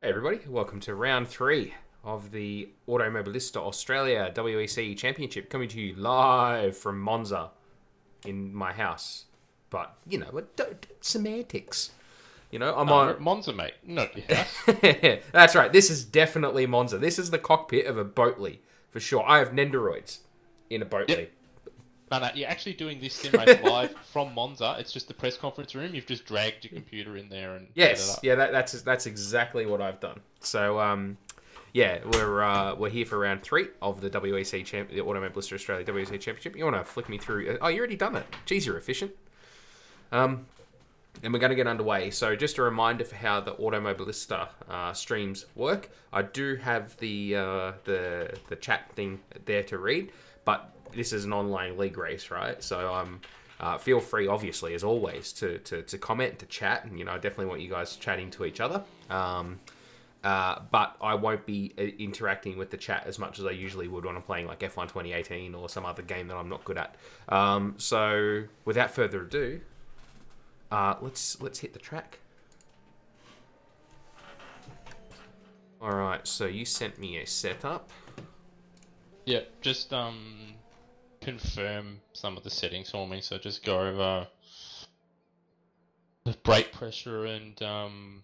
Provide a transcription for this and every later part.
Hey everybody, welcome to round 3 of the Automobilista Australia WEC Championship, coming to you live from Monza in my house. But, you know, semantics. You know, I'm We're on... at Monza, mate. Not your house. That's right, this is definitely Monza. This is the cockpit of a Boatley, for sure. I have Nendoroids in a Boatley. Yep. No, you're actually doing this sim race live from Monza. It's just the press conference room. You've just dragged your computer in there and set it Yes, up. yeah, that's exactly what I've done. So, yeah, we're here for round 3 of the WEC the Automobilista Australia WEC Championship. You want to flick me through? Oh, you already done it. Jeez, you're efficient. And we're going to get underway. So, just a reminder for how the Automobilista streams work. I do have the chat thing there to read, but this is an online league race, right? So, feel free, obviously, as always, to comment, to chat, and I definitely want you guys chatting to each other. But I won't be interacting with the chat as much as I usually would when I'm playing like F1 2018 or some other game that I'm not good at. So without further ado, let's hit the track. All right, so you sent me a setup. Yeah, just confirm some of the settings for me. So just go over the brake pressure and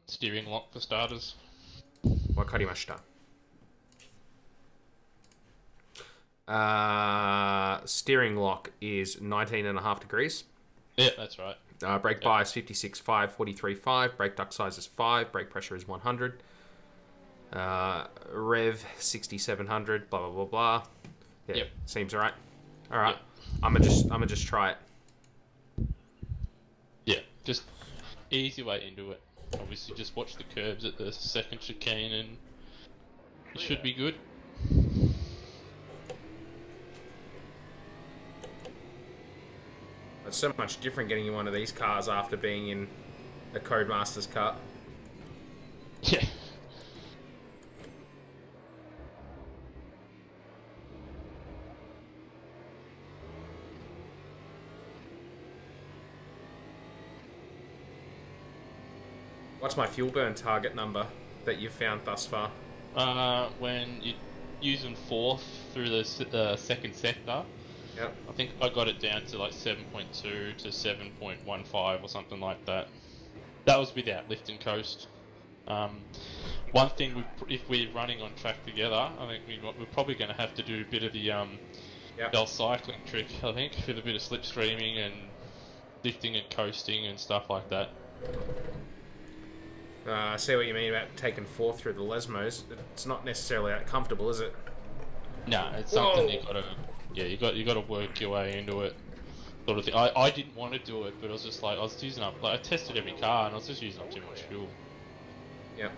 steering lock for starters. Wakarimashita. Steering lock is 19.5 degrees. Yeah, that's right. Brake bias 56.5, 43.5. Brake duct size is 5. Brake pressure is 100. Rev 6700. Blah blah blah blah. Yeah, Yep. Seems alright. All right. Yep. I'm gonna just try it. Yeah, just easy way into it. Obviously, just watch the curves at the second chicane and it should be good. It's so much different getting in one of these cars after being in a Codemasters car. Yeah. What's my fuel burn target number that you've found thus far? When you're using fourth through the second sector, Yep. I think I got it down to like 7.2 to 7.15 or something like that. That was without lift and coast. One thing, if we're running on track together, I think we're probably going to have to do a bit of the bell cycling trick, I think, with a bit of slipstreaming and lifting and coasting and stuff like that. I see what you mean about taking fourth through the Lesmos. It's not necessarily that comfortable, is it? No, it's something you got to work your way into it, sort of thing. I didn't want to do it, but I was just like, I was using up, like I tested every car and I was just using up too much fuel. Yep.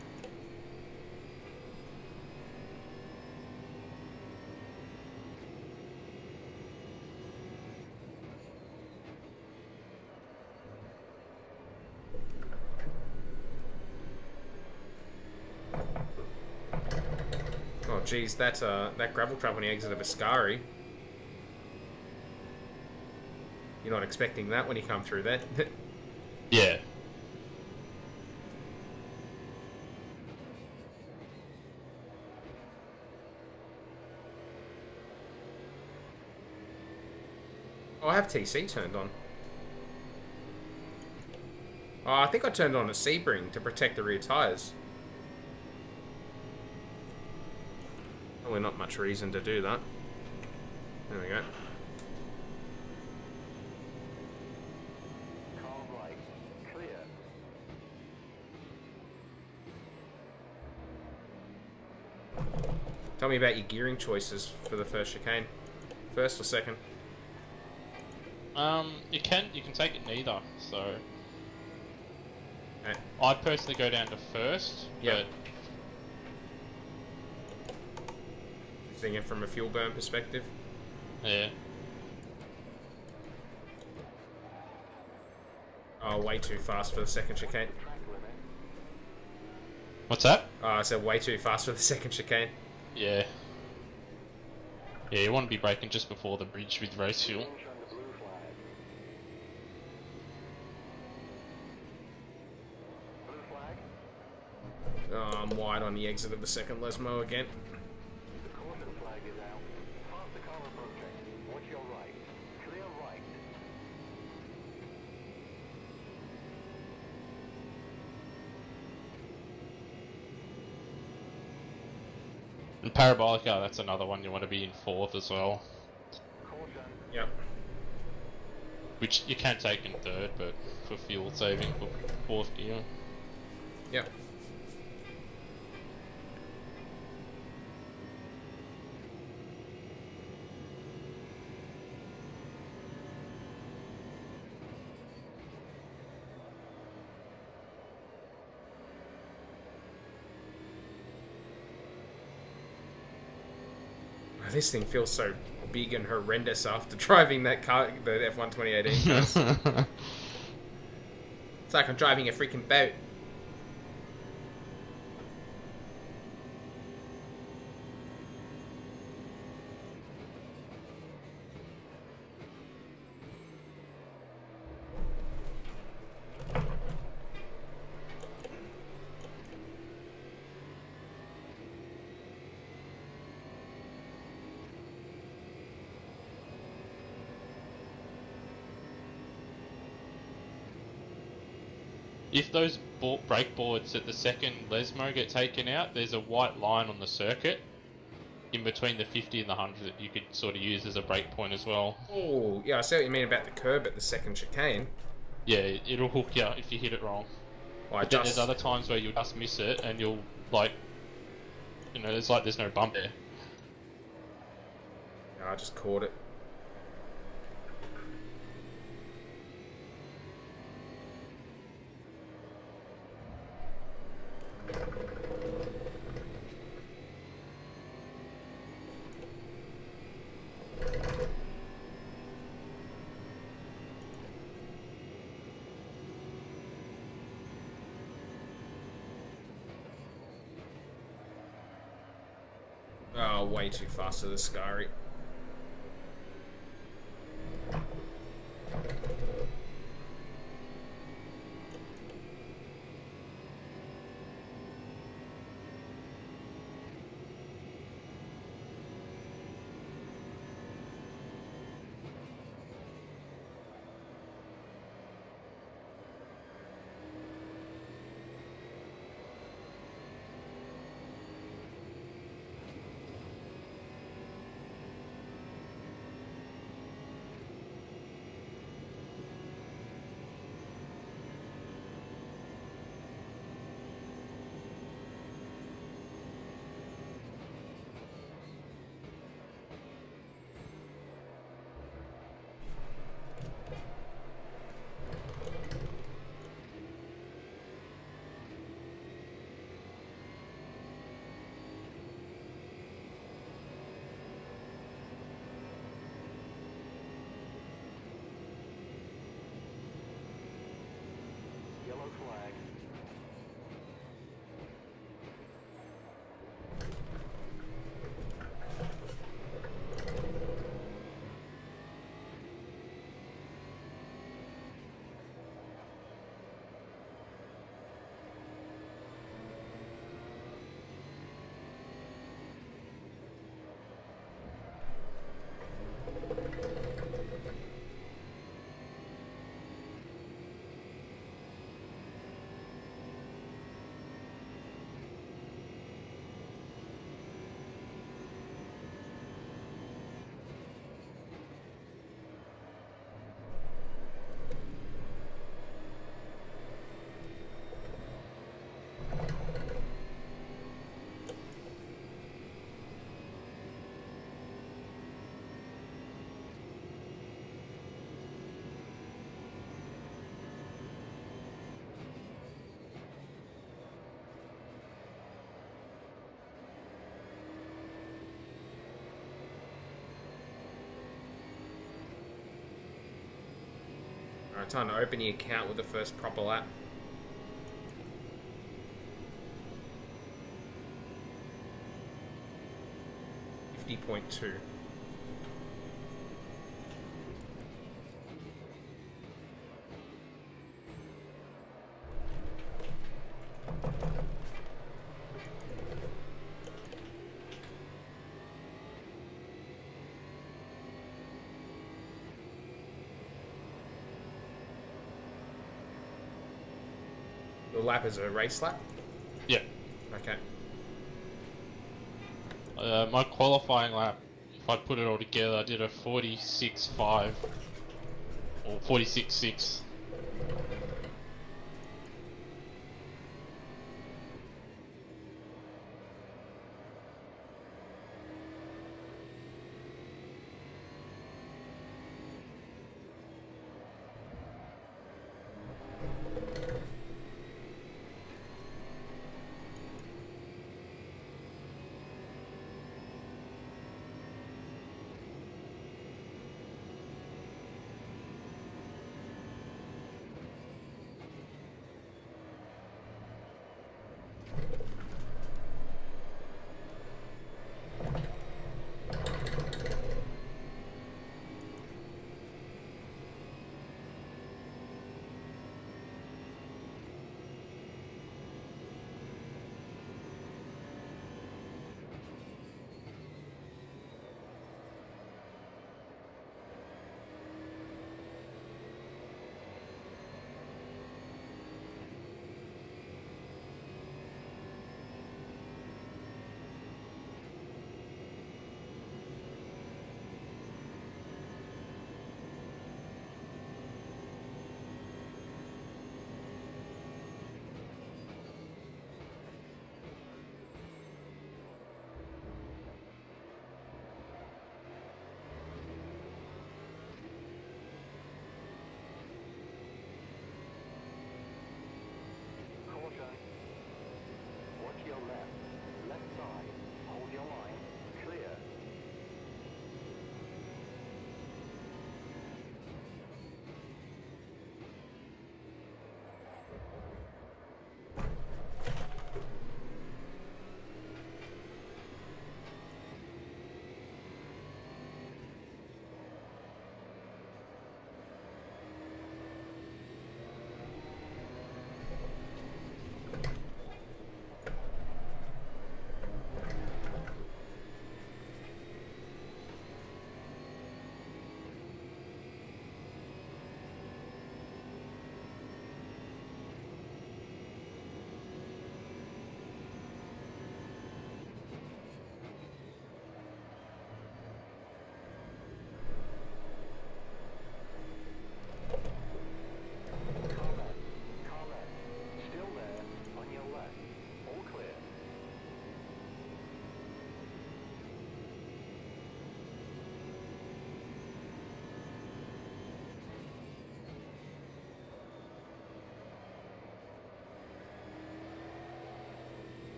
Oh, geez, that gravel trap when he exited Ascari. You're not expecting that when you come through there. Yeah. Oh, I have TC turned on. Oh, I think I turned on a Sebring to protect the rear tyres. Probably not much reason to do that. There we go. Tell me about your gearing choices for the first chicane. First or second? You can take it neither. So Okay. I'd personally go down to first. Yep. Thinking from a fuel burn perspective. But yeah. Oh, way too fast for the second chicane. What's that? Oh, I said way too fast for the second chicane. Yeah. Yeah, you want to be braking just before the bridge with race fuel. Oh, I'm wide on the exit of the second Lesmo again. The caution flag is out. Faster car approaching. Watch your right. Clear right. And Parabolica, that's another one you want to be in fourth as well. Caution. Yep. Which you can take in third, but for fuel saving for fourth gear. Yep. This thing feels so big and horrendous after driving that car, the F1 2018 cars. It's like I'm driving a freaking boat. If those brake boards at the second Lesmo get taken out, there's a white line on the circuit in between the 50 and the 100 that you could sort of use as a brake point as well. Oh, yeah, I see what you mean about the curb at the second chicane. Yeah, it'll hook you if you hit it wrong. Well, But then there's other times where you'll just miss it and you'll, like, you know, there's no bump there. I just caught it. Oh, way too fast for the Scary. Yellow flag. Alright, time to open the account with the first proper lap. .2. The lap is a race lap? Yeah. Okay. My qualifying lap, if I put it all together, I did a 46.5 or 46.6. Caution. Watch your left. Left side. Hold your line. Clear. Car left. Still there. On your left. All clear.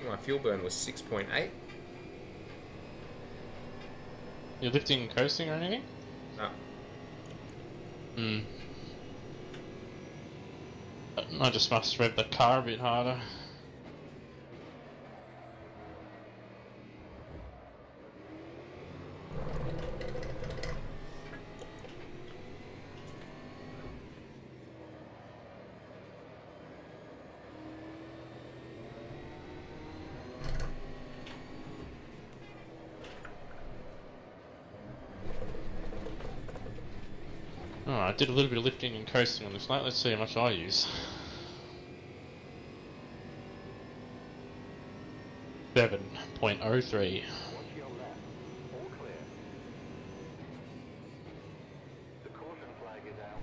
My fuel burn was 6.8. You're lifting and coasting or anything? No. Hmm. I just must rev the car a bit harder. Alright, I did a little bit of lifting and coasting on this lap. Let's see how much I use. 7.03. Watch your left. All clear. The caution flag is out.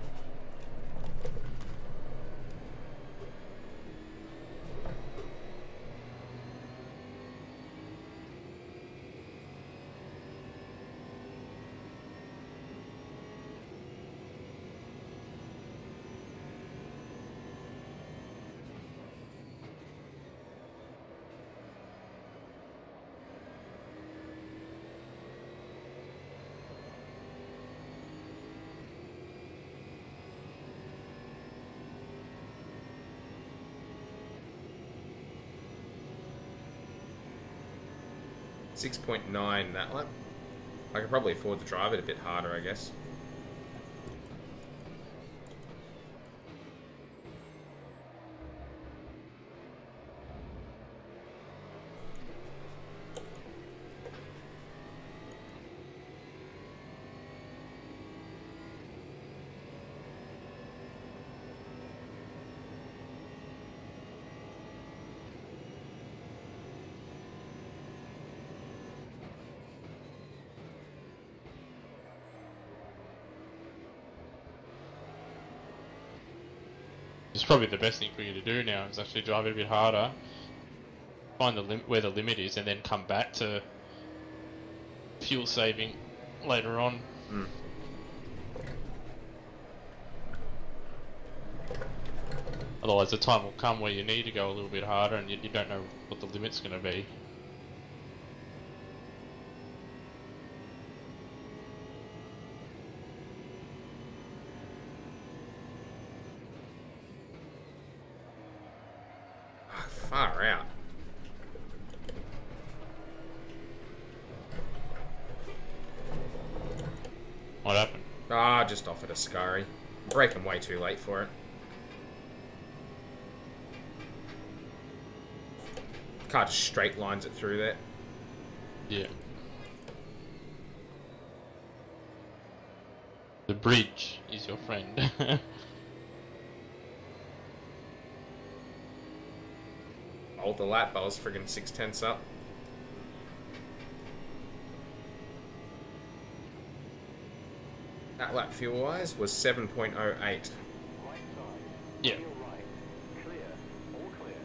6.9 that lap. I could probably afford to drive it a bit harder, I guess. It's probably the best thing for you to do now is actually drive it a bit harder, find the where the limit is, and then come back to fuel saving later on. Mm. Otherwise, the time will come where you need to go a little bit harder, and you don't know what the limit's going to be. Far out. What happened? Ah, just offered a scurry. Braking way too late for it. Car just straight lines it through there. Yeah. The bridge is your friend. Hold the lap, I was friggin' 6/10 up. That lap fuel wise was 7.08. Right side. Yeah. Feel right. Clear. All clear.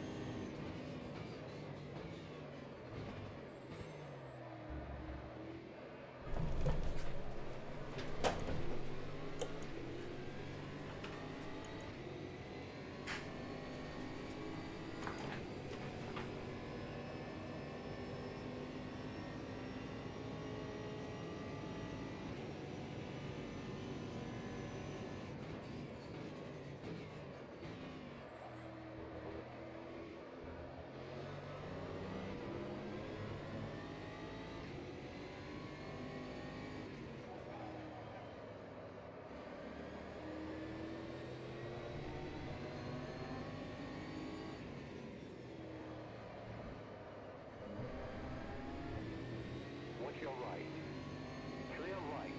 Watch your right. Clear right.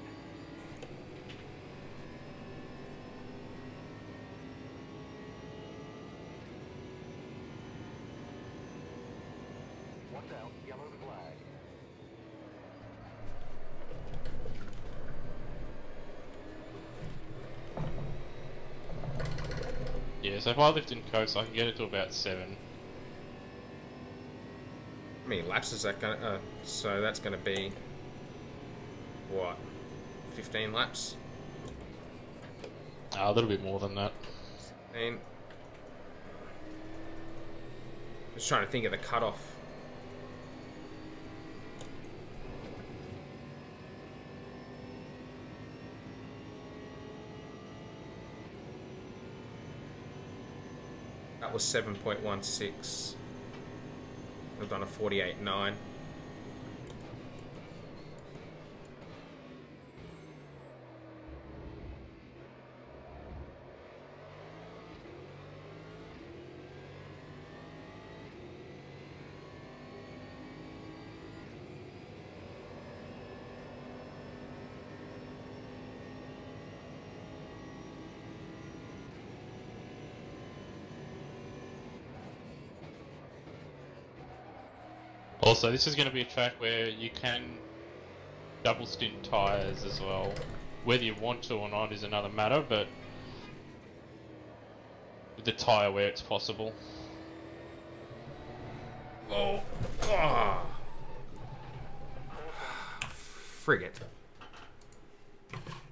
Watch out, yellow flag. Yeah, so if I lift in coast, I can get it to about 7. How many laps is that gonna... so that's gonna be... what? 15 laps? A little bit more than that. 16. Just trying to think of the cutoff. That was 7.16. I've done a 48.9. Also, this is going to be a track where you can double stint tyres as well. Whether you want to or not is another matter, but with the tyre where it's possible. Oh! Oh. Frigate.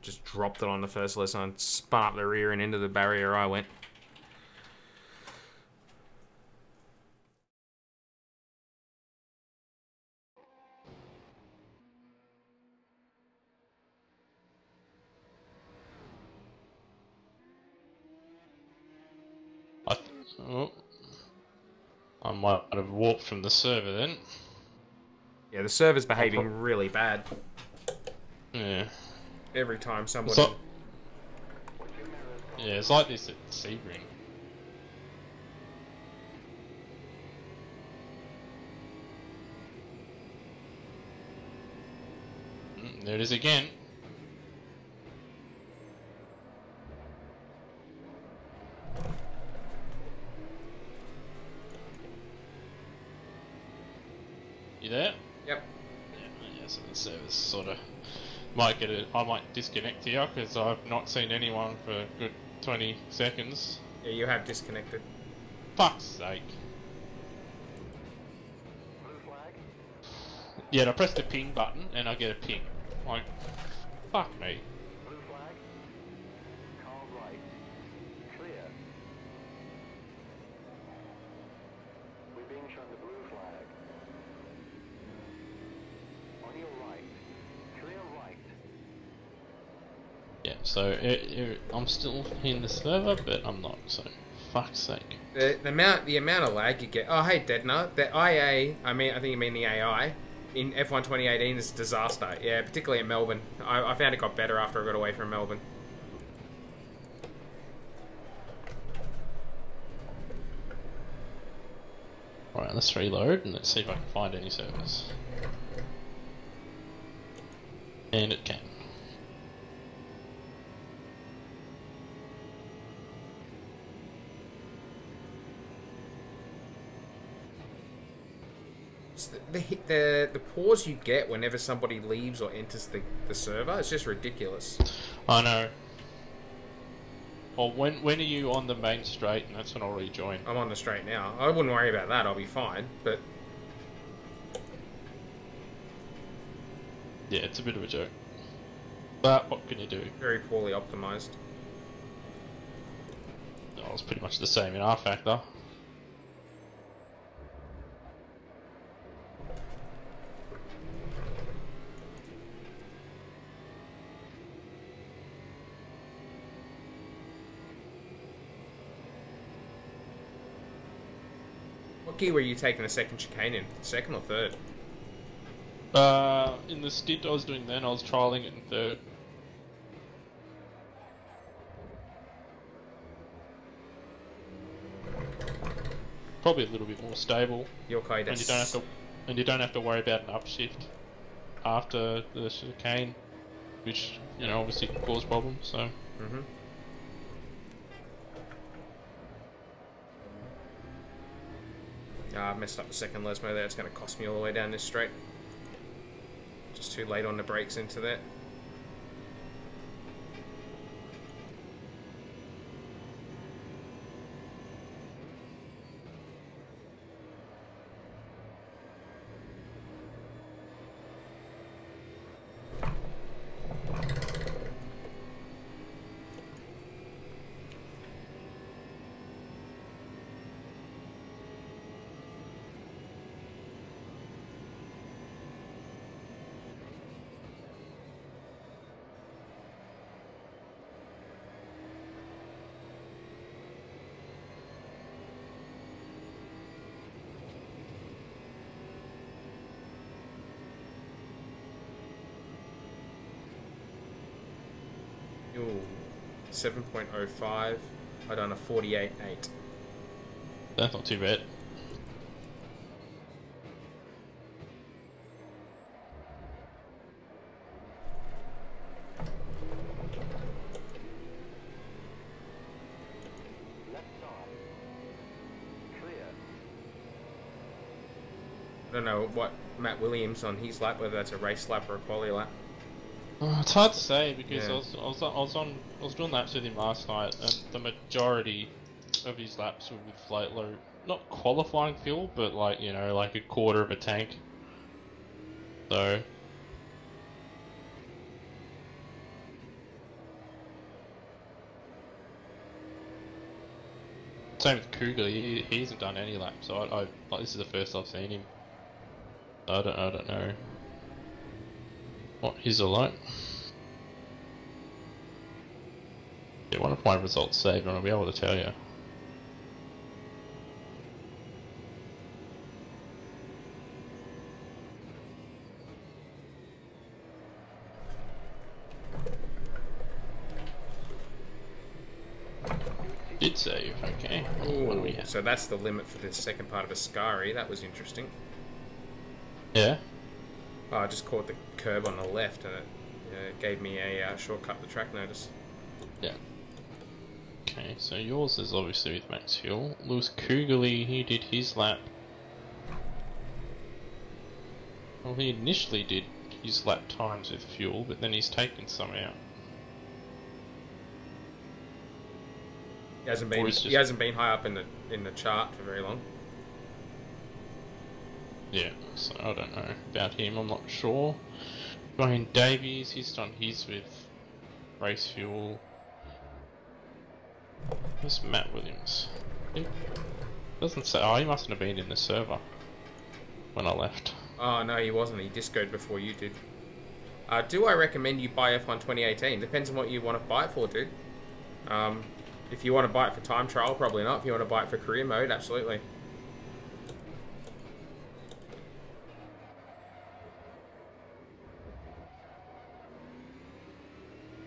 Just dropped it on the first lesson and spun up the rear and into the barrier I went. Oh, I might have walked from the server then. Yeah, the server's behaving really bad. Yeah. Every time somebody... So, yeah, it's like this at Sebring. There it is again. You there? Yep. Yeah, so the service sort of might get it. I might disconnect here because I've not seen anyone for a good 20 seconds. Yeah, you have disconnected. Fuck's sake. Blue flag. Yeah, I press the ping button and I get a ping. Like, fuck me. Blue flag. Car right. Clear. We're being shown the blue flag. On your right. Clear right. Yeah, so I'm still in the server, but I'm not. So, fuck's sake. The amount of lag you get... Oh, hey, Dedna. The IA... I think you mean the AI... in F1 2018 is a disaster. Yeah, particularly in Melbourne. I found it got better after I got away from Melbourne. Alright, let's reload and let's see if I can find any servers. And it can. The pause you get whenever somebody leaves or enters the server is just ridiculous. I know. Well, when are you on the main straight? And that's when I'll rejoin. I'm on the straight now. I wouldn't worry about that. I'll be fine. But Yeah, it's a bit of a joke. But what can you do? very poorly optimized. Oh, it's pretty much the same in R Factor. What gear were you taking a second chicane in? Second or third? In the stint I was doing then, I was trialing it in third. Probably a little bit more stable, Yokai and you don't have to worry about an upshift after the chicane, which obviously can cause problems. So. Mm-hmm. I messed up the second Lesmo there. It's going to cost me all the way down this straight. Just too late on the brakes into that. Ooh, 7.05. I done a 48.8. That's not too bad. Left side. Clear. I don't know what Matt Williams on his lap, whether that's a race lap or a quali lap. It's hard to say because Yeah. I was doing laps with him last night, and the majority of his laps were with float low, not qualifying fuel, but like a quarter of a tank. So same with Cougar. He hasn't done any laps, so I like this is the first I've seen him. I don't know what his are like. Yeah, one of my results saved, and I'll be able to tell you. did save, okay. What do we Ooh, have? so that's the limit for the second part of Ascari. That was interesting. Yeah? Oh, I just caught the curb on the left and it gave me a shortcut to the track notice. Yeah. Okay, so yours is obviously with max fuel. Lewis Kugeley, he did his lap. Well, he initially did his lap times with fuel, but then he's taken some out. He hasn't been high up in the chart for very long. Yeah, so I don't know about him, I'm not sure. Dwayne Davies, he's done his with race fuel. Where's Matt Williams? He doesn't say. Oh, he mustn't have been in the server when I left. Oh, no, he wasn't. He discoed before you did. Do I recommend you buy F1 2018? Depends on what you want to buy it for, dude. If you want to buy it for time trial, probably not. If you want to buy it for career mode, absolutely.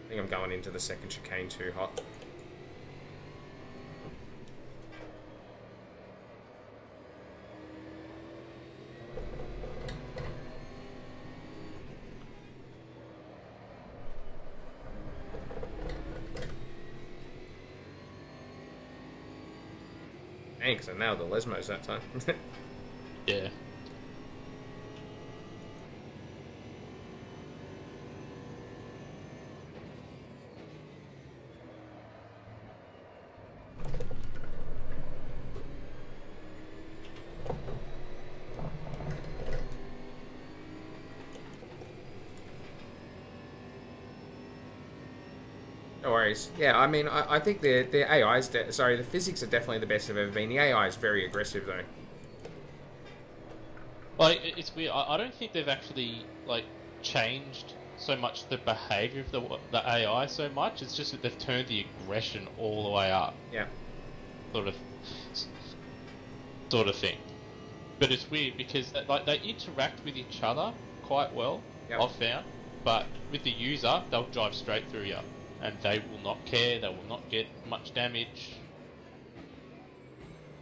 I think I'm going into the second chicane too hot. Thanks, I nailed the Lesmos that time. Yeah. No worries. Yeah, I mean, I think the AI's... sorry, the physics are definitely the best they've ever been. The AI is very aggressive, though. Like, it's weird. I don't think they've actually, like, changed so much the behaviour of the AI so much. It's just that they've turned the aggression all the way up. Yeah. Sort of thing. But it's weird because, like, they interact with each other quite well, Yep. I've found. But with the user, they'll drive straight through you. And they will not care, they will not get much damage.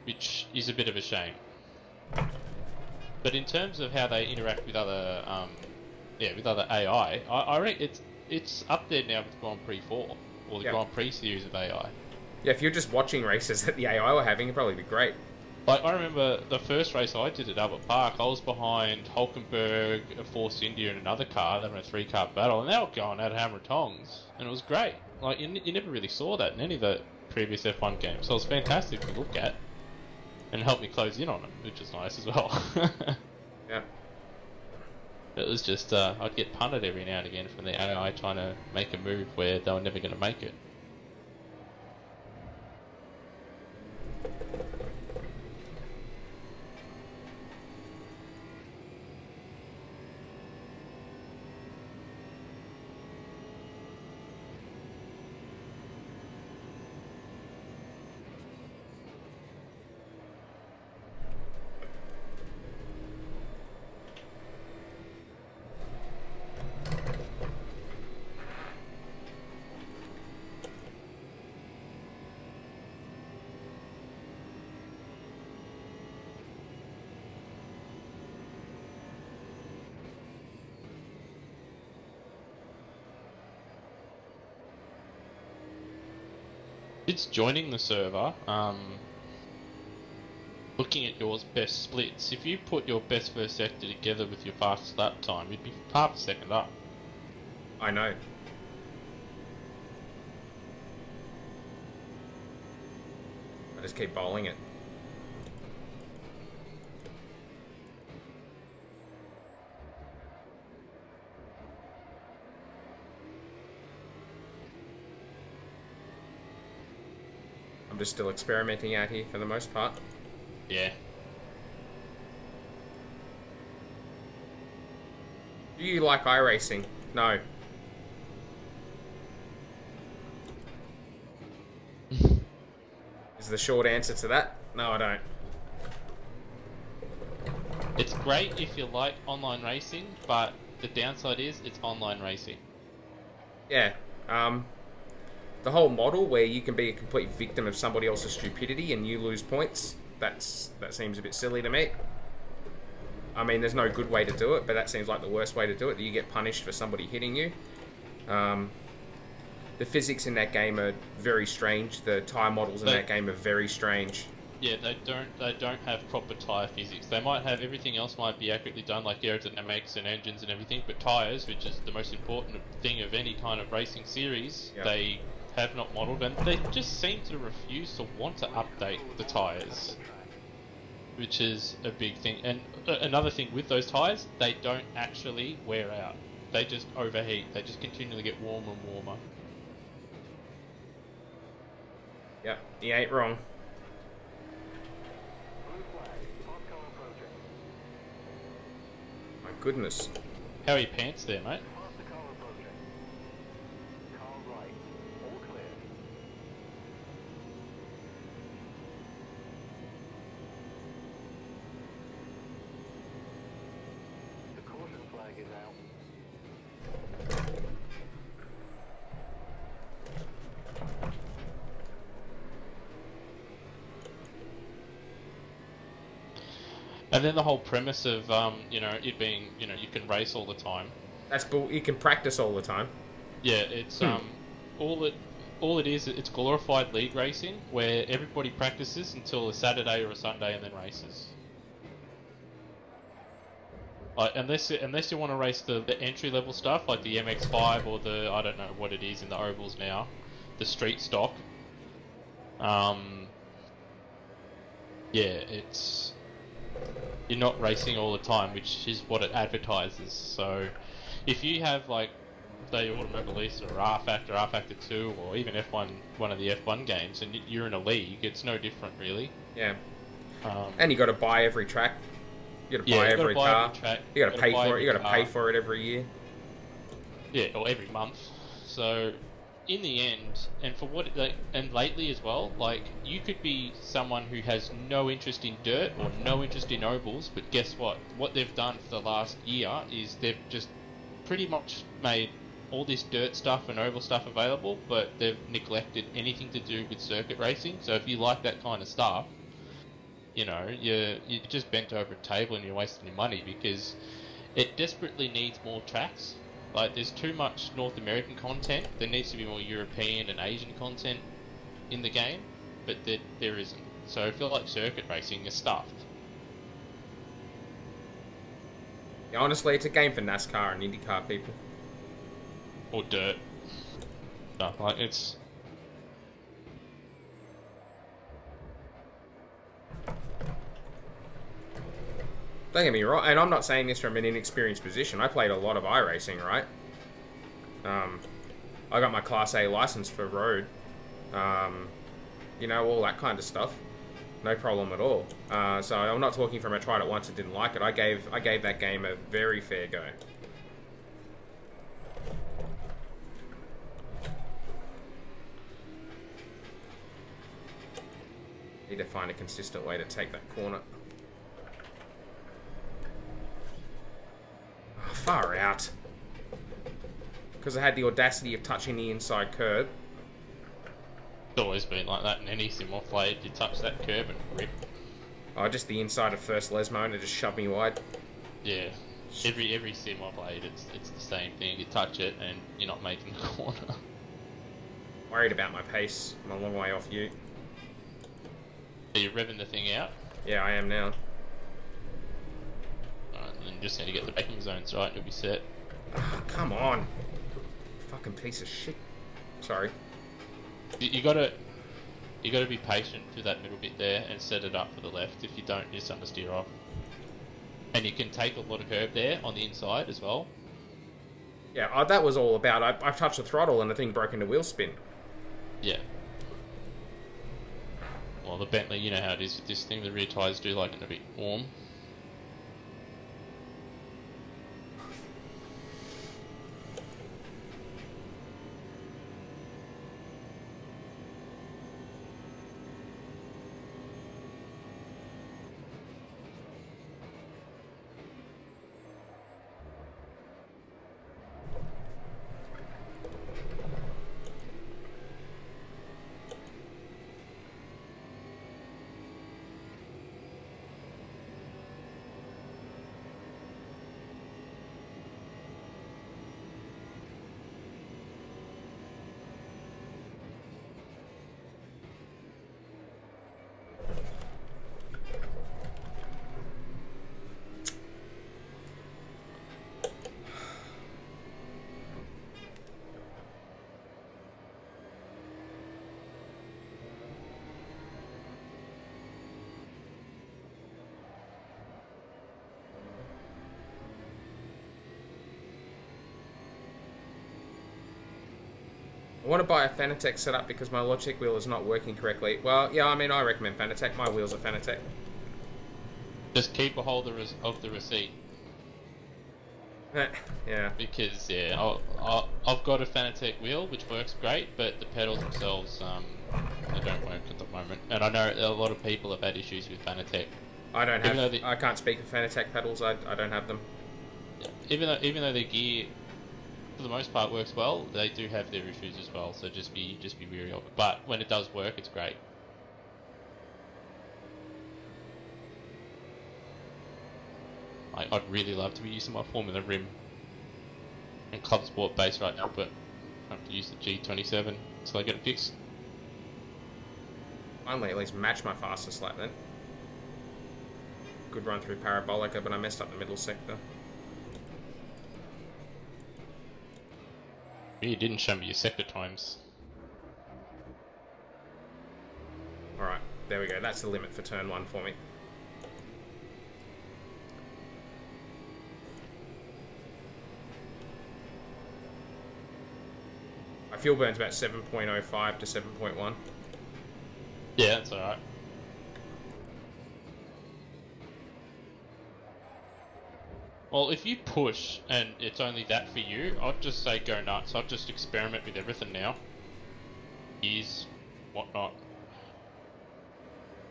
Which is a bit of a shame. But in terms of how they interact with other, with other AI, I reckon it's up there now with Grand Prix 4, or the Yep. Grand Prix series of AI. Yeah, if you're just watching races that the AI were having, it'd probably be great. Like, I remember the first race I did at Albert Park, I was behind Hulkenberg, Force India, and another car. They were in a 3-car battle, and they were going at hammer and tongs, and it was great. Like, you never really saw that in any of the previous F1 games, so it was fantastic to look at, and helped me close in on it, which was nice as well. Yeah. It was just, I'd get punted every now and again from the AI trying to make a move where they were never going to make it. It's joining the server, looking at yours best splits. If you put your best first sector together with your fastest lap time, you'd be half a second up. I know. I just keep bowling it. I'm just still experimenting out here for the most part. Yeah. Do you like iRacing? No. Is the short answer to that? No, I don't. It's great if you like online racing, but the downside is it's online racing. Yeah. The whole model where you can be a complete victim of somebody else's stupidity and you lose points, that seems a bit silly to me. I mean, there's no good way to do it, but that seems like the worst way to do it, that you get punished for somebody hitting you. The physics in that game are very strange. The tyre models in that game are very strange. Yeah, they don't have proper tyre physics. They might have, everything else might be accurately done, like aerodynamics and engines and everything, but tyres, which is the most important thing of any kind of racing series, they have not modelled, and they just seem to refuse to want to update the tyres, which is a big thing. And another thing with those tyres, they don't actually wear out. They just overheat. They just continually get warmer and warmer. Yep, he ain't wrong. My goodness. How are your pants there, mate? And then the whole premise of, you know, it being, you know, you can race all the time. That's bull. You can practice all the time. Yeah, it's all it is. It's glorified league racing where everybody practices until a Saturday or a Sunday and then races. Unless you want to race the entry level stuff like the MX-5 or the, I don't know what it is in the ovals now, the street stock. Yeah, it's. You're not racing all the time, which is what it advertises. So, if you have like, say, Automobilista or R-Factor, R-Factor 2, or even F1, one of the F1 games, and you're in a league, it's no different, really. Yeah. And you got to buy every track. You got to buy every car. You got to pay for it. You got to pay for it every year. Yeah, or every month. So, in the end, and for what, like, and lately as well, like, you could be someone who has no interest in dirt or no interest in ovals, but guess what? What they've done for the last year is they've just pretty much made all this dirt stuff and oval stuff available, but they've neglected anything to do with circuit racing. So if you like that kind of stuff, you know, you're just bent over a table and you're wasting your money, because it desperately needs more tracks. Like, there's too much North American content. There needs to be more European and Asian content in the game, but there isn't. So I feel like circuit racing is stuffed. Yeah, honestly, it's a game for NASCAR and IndyCar people. Or dirt. No, like, it's... Don't get me wrong, and I'm not saying this from an inexperienced position. I played a lot of iRacing, right? I got my Class A license for road. You know, all that kind of stuff. No problem at all. So I'm not talking from I tried it once and didn't like it. I gave that game a very fair go. Need to find a consistent way to take that corner. Oh, far out. Because I had the audacity of touching the inside curb. It's always been like that in any sim off blade. You touch that curb and rip. Oh, just the inside of first Lesmo and it just shoved me wide. Yeah. Every sim I played, it's the same thing. You touch it and you're not making the corner. Worried about my pace. I'm a long way off you. Are you revving the thing out? Yeah, I am now. Alright, then you just need to get the braking zones right and you'll be set. Oh, come on. Fucking piece of shit. Sorry. You gotta be patient through that middle bit there and set it up for the left. If you don't, you're starting to steer off. And you can take a lot of curb there on the inside as well. Yeah, that was all about. I touched the throttle and the thing broke into wheel spin. Yeah. Well, the Bentley, you know how it is with this thing. The rear tyres do like it a bit warm. want to buy a Fanatec setup because my Logitech wheel is not working correctly. Well, yeah, I mean, I recommend Fanatec. My wheels are Fanatec. Just keep a hold of the receipt. Yeah. Because, yeah, I've got a Fanatec wheel, which works great, but the pedals themselves, they don't work at the moment. And I know a lot of people have had issues with Fanatec. I don't have... I can't speak for Fanatec pedals. I don't have them. Yeah, even though their gear, for the most part, works well, they do have their issues as well. So just be wary of it. But when it does work, it's great. I'd really love to be using my Formula Rim and Club Sport base right now, but I have to use the G27 until I get it fixed. Finally, at least match my fastest lap then. Good run through Parabolica, but I messed up the middle sector. You didn't show me your sector times. Alright, there we go. That's the limit for turn 1 for me. My fuel burn's about 7.05 to 7.1. Yeah, that's alright. Well, if you push and it's only that for you, I'd just say go nuts. I'd just experiment with everything now. Gears, whatnot.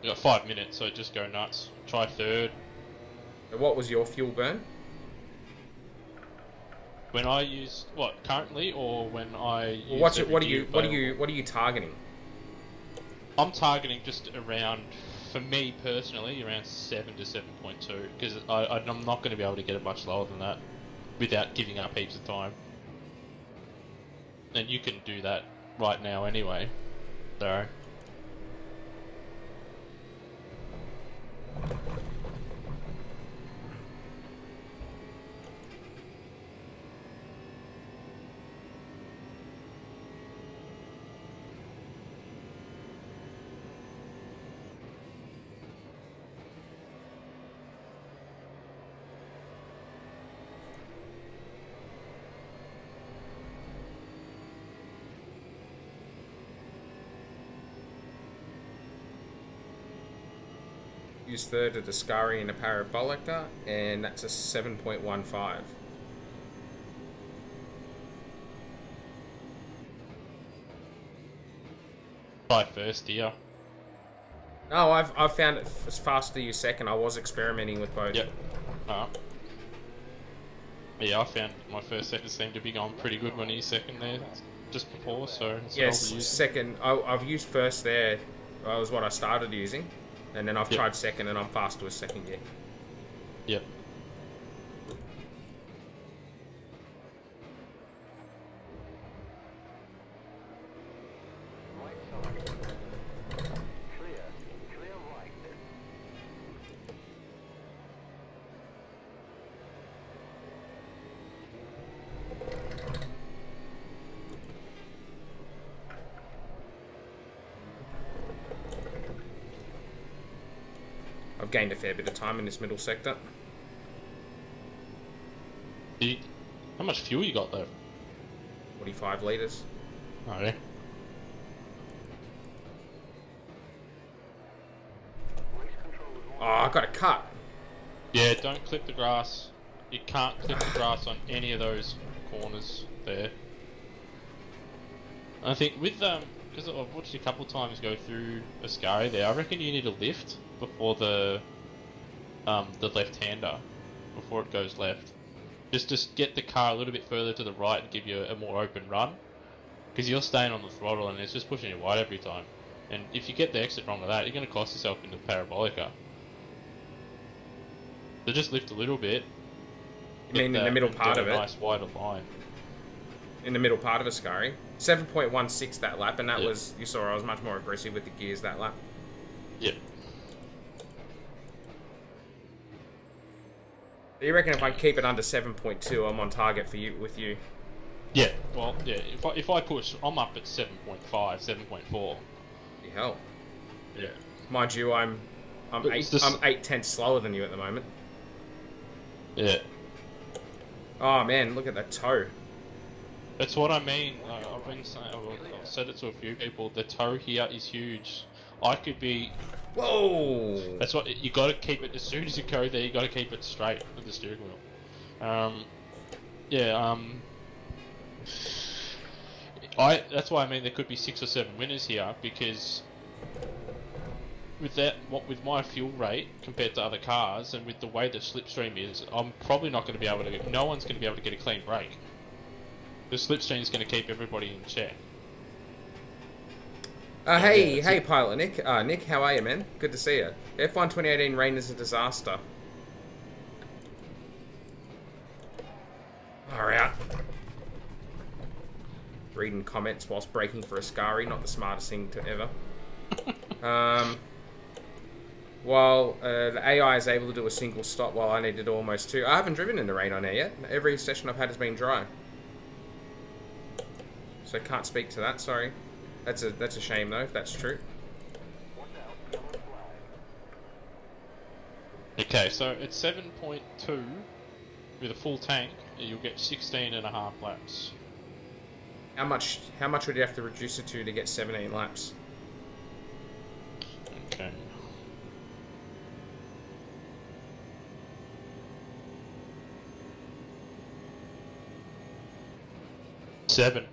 You got 5 minutes, so just go nuts. Try third. What was your fuel burn? When I use what currently, or when I use what are you targeting? I'm targeting just around, for me personally, around 7 to 7.2, because I'm not going to be able to get it much lower than that without giving up heaps of time. And you can do that right now anyway, so. Use third at Ascari and a Parabolica, and that's a 7.15. Try first here. No, I've found it faster to use second. I was experimenting with both. Yep. Yeah, I found my first second seemed to be going pretty good when he's second there just before, so yes, second. I've used first there. That was what I started using. And then I've tried second, and I'm faster with second gear. Yep. Right side. Clear. Clear right. I've gained a fair bit of time in this middle sector. How much fuel you got though? 45 litres. Oh, yeah. Oh, I got a cut. Yeah, don't clip the grass. You can't clip the grass on any of those corners there. I think with because I've watched you a couple of times go through Ascari there, I reckon you need a lift before the left-hander, before it goes left. Just get the car a little bit further to the right and give you a more open run, because you're staying on the throttle and it's just pushing you wide every time. And if you get the exit wrong with that, you're going to cost yourself into the Parabolica. So just lift a little bit. You mean in the middle part of it? Nice wider line. In the middle part of Ascari. 7.16 that lap, and that was, you saw I was much more aggressive with the gears that lap. Yep. You reckon if I keep it under 7.2, I'm on target for you with you? Yeah, well, yeah, if I push, I'm up at 7.5, 7.4. Bloody hell. Yeah. Mind you, I'm 8/10 slower than you at the moment. Yeah. Oh man, look at that toe. That's what I mean. I've been saying, I've said it to a few people. The toe here is huge. I could be. Whoa! That's what you got to keep it. As soon as you go there, you got to keep it straight with the steering wheel. Yeah. That's why I mean there could be 6 or 7 winners here because with my fuel rate compared to other cars and with the way the slipstream is, I'm probably not going to be able to. No one's going to be able to get a clean break. The slipstream is going to keep everybody in check. Hey, Pilot Nick. Nick, how are you, man? Good to see you. F1 2018 rain is a disaster. Alright. Reading comments whilst braking for a Ascari, not the smartest thing to ever. While the AI is able to do a single stop while I need to do almost 2. I haven't driven in the rain on air yet. Every session I've had has been dry. So I can't speak to that, sorry. That's a shame though, if that's true. Okay, so at 7.2 with a full tank, you'll get 16.5 laps. How much would you have to reduce it to get 17 laps? Okay. Seven.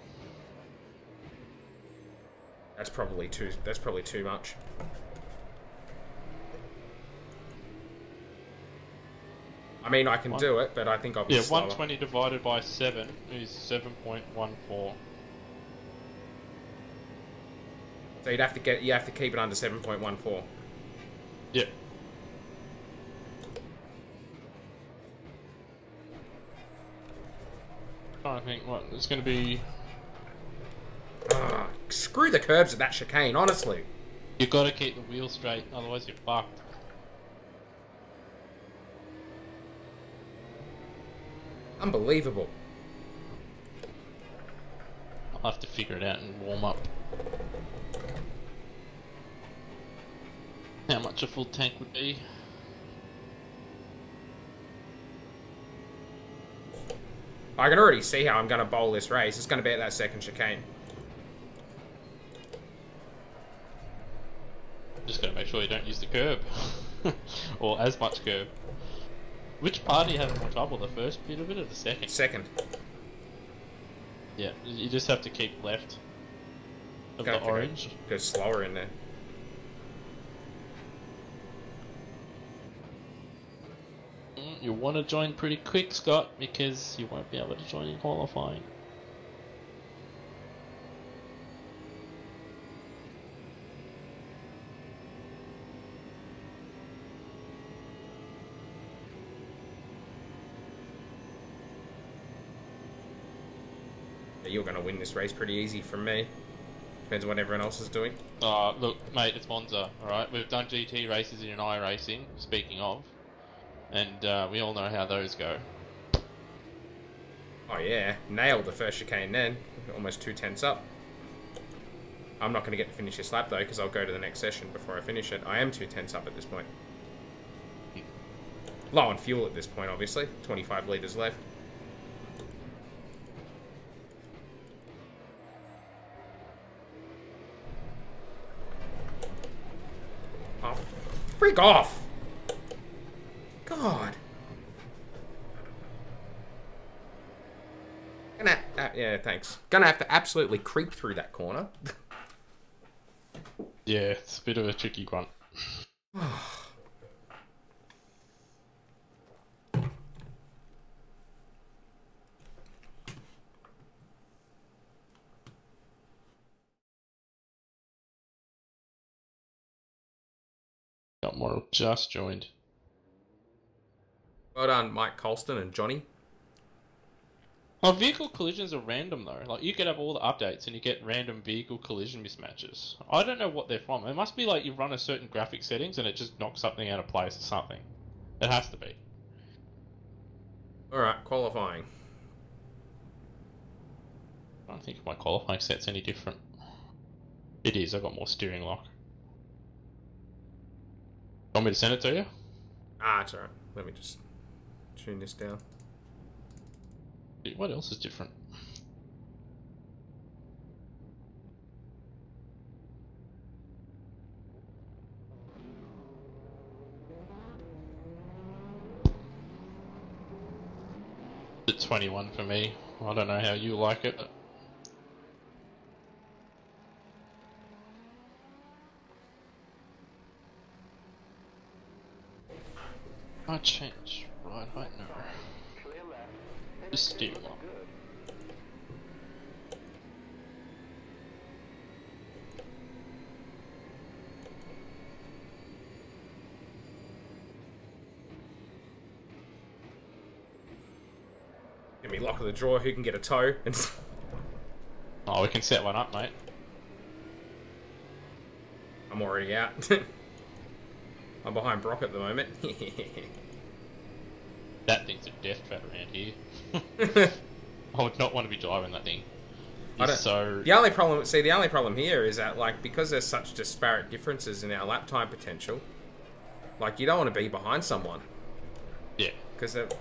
That's probably too much. I mean, I can do it, but I think I'll be slower. 120 divided by 7 is 7.14. So you have to keep it under 7.14. Yeah. I think what it's going to be. Screw the curbs at that chicane, honestly. You got to keep the wheel straight, otherwise you're fucked. Unbelievable. I'll have to figure it out and warm up. How much a full tank would be? I can already see how I'm going to bowl this race. It's going to be at that second chicane. Just got to make sure you don't use the curb. Or as much curb. Which part are you having more trouble? The first bit of it or the second? Second. Yeah, you just have to keep left of the orange. Go slower in there. You'll want to join pretty quick, Scott, because you won't be able to join in qualifying. You're going to win this race pretty easy from me. Depends on what everyone else is doing. Look, mate, it's Monza, alright? We've done GT races in iRacing, speaking of. And we all know how those go. Oh yeah, nailed the first chicane then. Almost 2 tenths up. I'm not going to get to finish this lap though, because I'll go to the next session before I finish it. I am 2 tenths up at this point. Low on fuel at this point, obviously. 25 litres left. Oh, freak off! God. Yeah, thanks. Gonna have to absolutely creep through that corner. Yeah, it's a bit of a tricky one. Got more just joined. Well done, Mike Colston and Johnny. Oh, vehicle collisions are random though. Like you could have all the updates and you get random vehicle collision mismatches. I don't know what they're from. It must be like you run a certain graphic settings and it just knocks something out of place or something. It has to be. Alright, qualifying. I don't think my qualifying set's any different. It is, I've got more steering lock. Want me to send it to you? Ah, it's alright. Let me just tune this down. What else is different? at 21 for me. I don't know how you like it. I change right no. Clear left. Just steer one. Good. Give me lock of the drawer. Who can get a toe? Oh, we can set one up, mate. I'm already out. I'm behind Brock at the moment. That thing's a death trap around here. I would not want to be driving that thing. So the only problem here is that, like, because there's such disparate differences in our lap time potential, like, you don't want to be behind someone. Yeah. Because that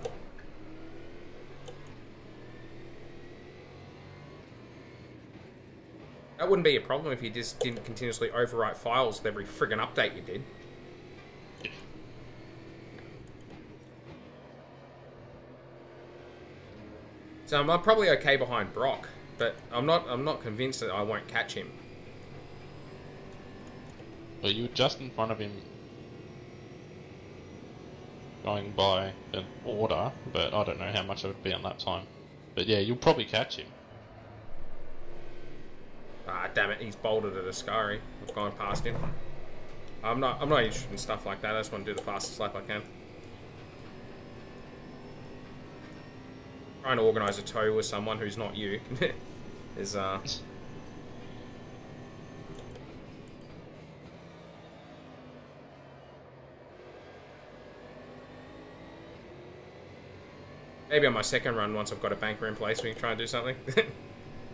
wouldn't be a problem if you just didn't continuously overwrite files with every friggin' update you did. Yeah. So I'm probably okay behind Brock, but I'm not convinced that I won't catch him. Well, you were just in front of him going by an order, but I don't know how much it would be on that time. But yeah, you'll probably catch him. Ah, damn it, he's bolted at Ascari. I've gone past him. I'm not interested in stuff like that. I just want to do the fastest lap I can. Trying to organise a tow with someone who's not you is maybe on my second run, once I've got a banker in place, we can try and do something.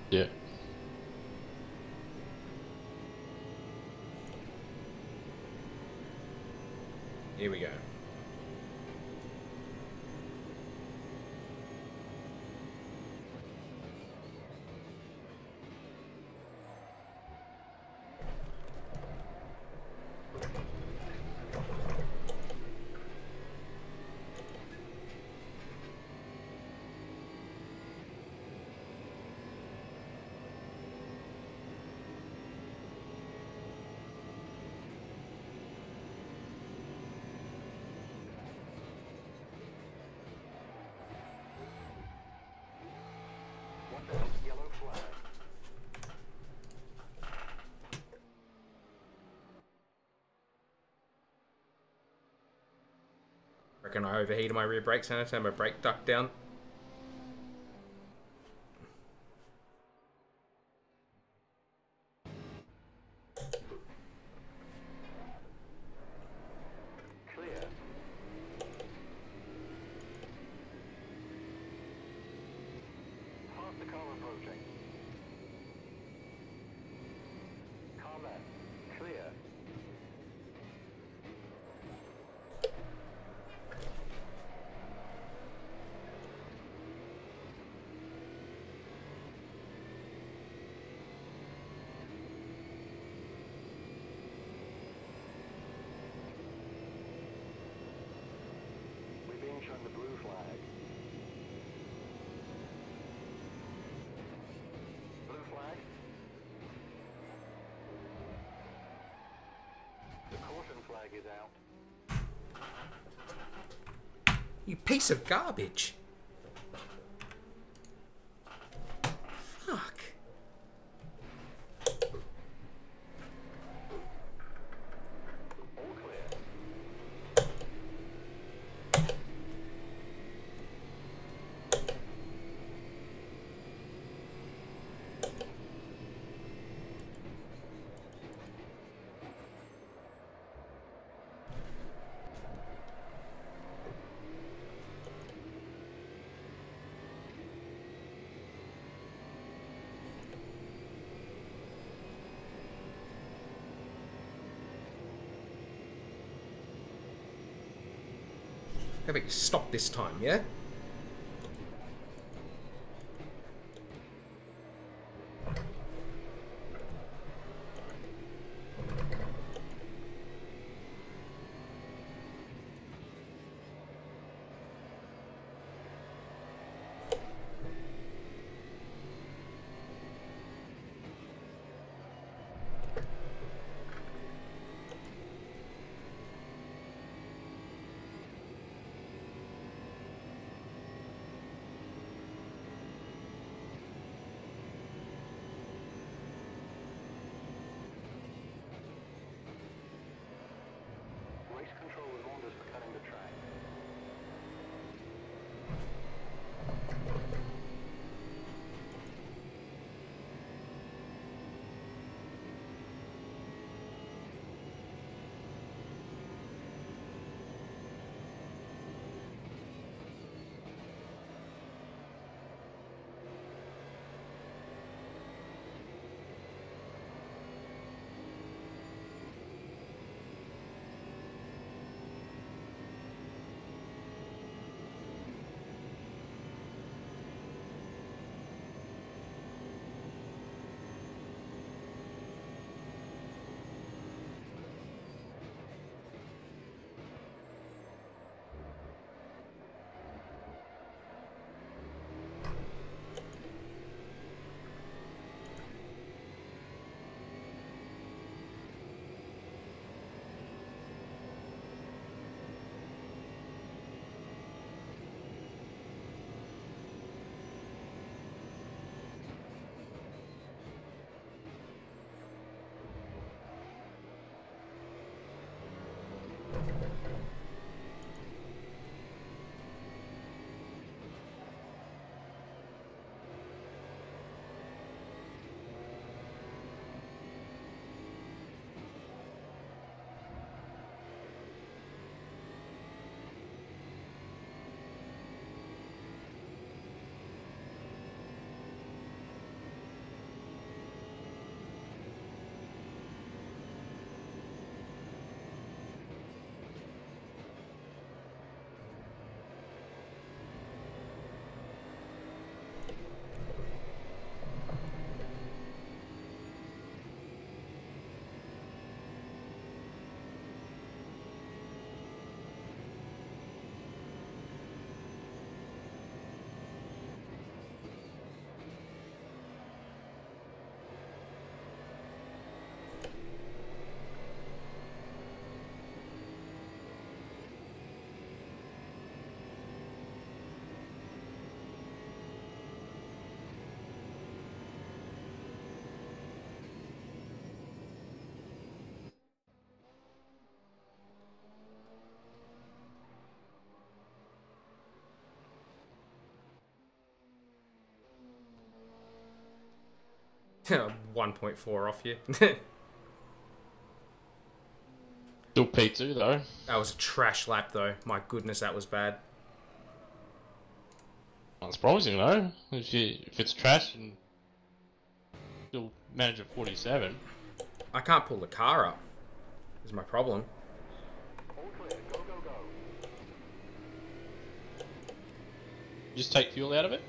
Yeah. Here we go. Yellow flag. Reckon I overheated my rear brakes and I turned my brake duct down. Clear. Past the car approaching. Car left. Clear. We're being shown the blue flag. Blue flag. The caution flag is out. You piece of garbage. Fuck. All clear. How about you stop this time, yeah? 1.4 off you. Still P2 though. That was a trash lap though. My goodness, that was bad. Not surprising though. If it's trash and still manage at 47. I can't pull the car up. Is my problem. All clear. Go, go, go. Just take fuel out of it?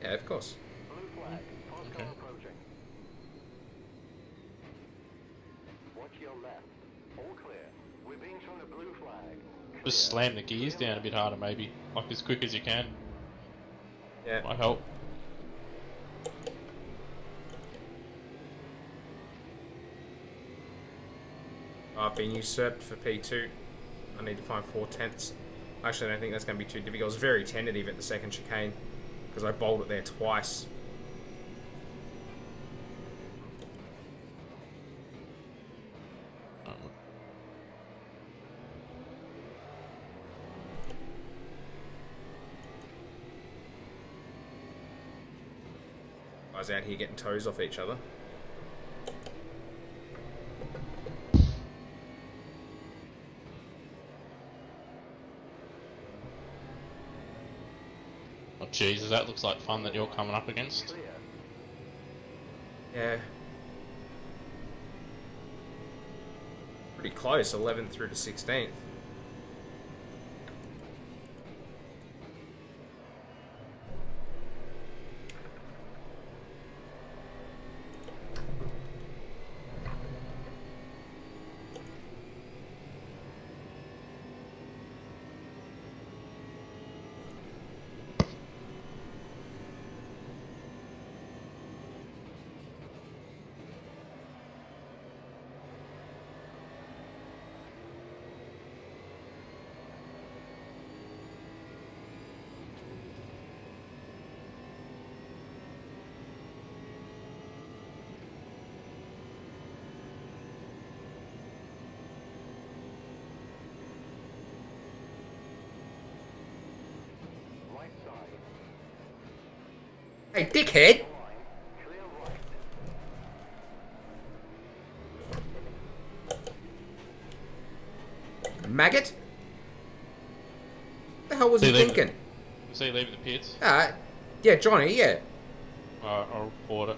Yeah, of course. Blue flag. Fast car approaching. Watch your left. All clear. We're being shown a blue flag. Just slam the gears down a bit harder maybe. Like as quick as you can. Yeah. Might help. I've been usurped for P2. I need to find 4/10. Actually, I don't think that's going to be too difficult. I was very tentative at the second chicane because I bowled it there twice. Guys out here getting toes off each other. Oh Jesus, that looks like fun that you're coming up against. Clear. Yeah. Pretty close, 11th through to 16th. Right side. Hey, dickhead! Line. Clear right. Maggot? The hell was he See, leave it. thinking? See you leaving the pits? Yeah, Johnny, yeah. I'll report it.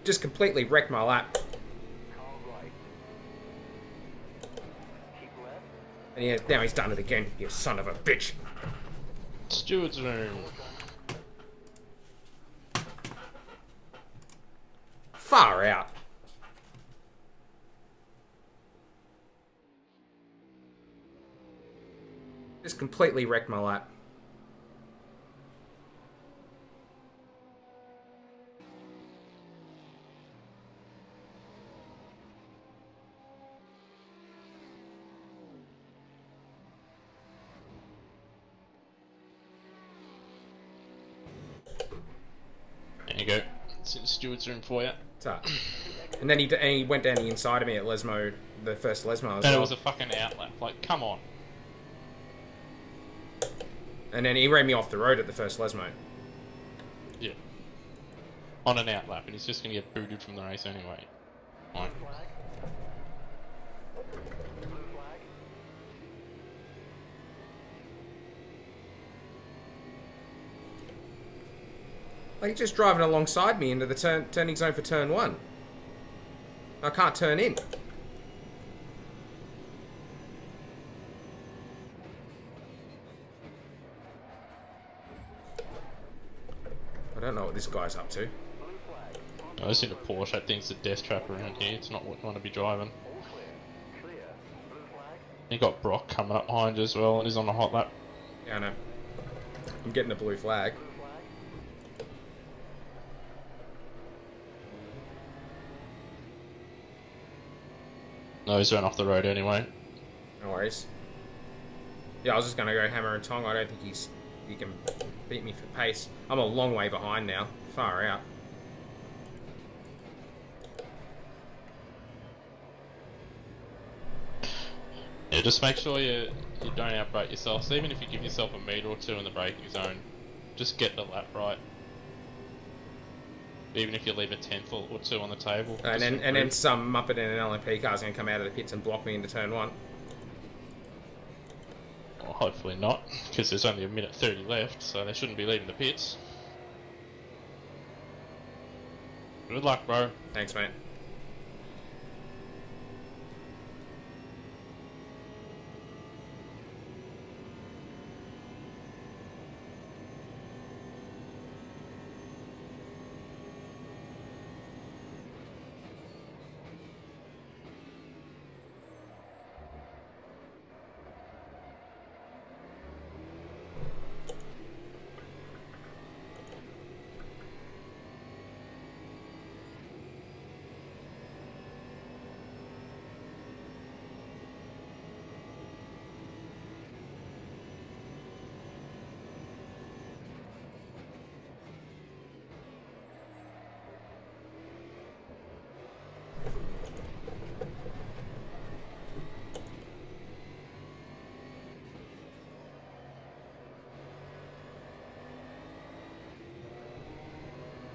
Just completely wrecked my lap. Car right. Keep left. And yeah, now he's done it again, you son of a bitch. Steward's room. Far out. Just completely wrecked my lap. go. It's in the steward's room for you. What's up? And then he went down the inside of me at Lesmo, the first Lesmo as And well. it was a fucking outlap. Like, come on. And then he ran me off the road at the first Lesmo. Yeah. On an outlap, and he's just going to get booted from the race anyway. Fine. Flag. Blue flag. Like, he's just driving alongside me into the turning zone for turn 1. I can't turn in. I don't know what this guy's up to. Blue flag. I just in a Porsche. That thing's a death trap around here. It's not what you want to be driving. All clear. Clear. Blue flag. You got Brock coming up behind you as well, and he's on a hot lap. Yeah, I know. I'm getting a blue flag. Blue flag. No, he's run off the road anyway. No worries. Yeah, I was just gonna go hammer and tong. I don't think he can beat me for pace. I'm a long way behind now. Far out. Yeah, just make sure you don't outbrake yourself. So even if you give yourself a metre or two in the braking zone, just get the lap right. Even if you leave a tenth or two on the table. And then some muppet in an LMP car's gonna come out of the pits and block me into turn 1. Well, hopefully not, because there's only a minute 30 left, so they shouldn't be leaving the pits. Good luck, bro. Thanks, mate.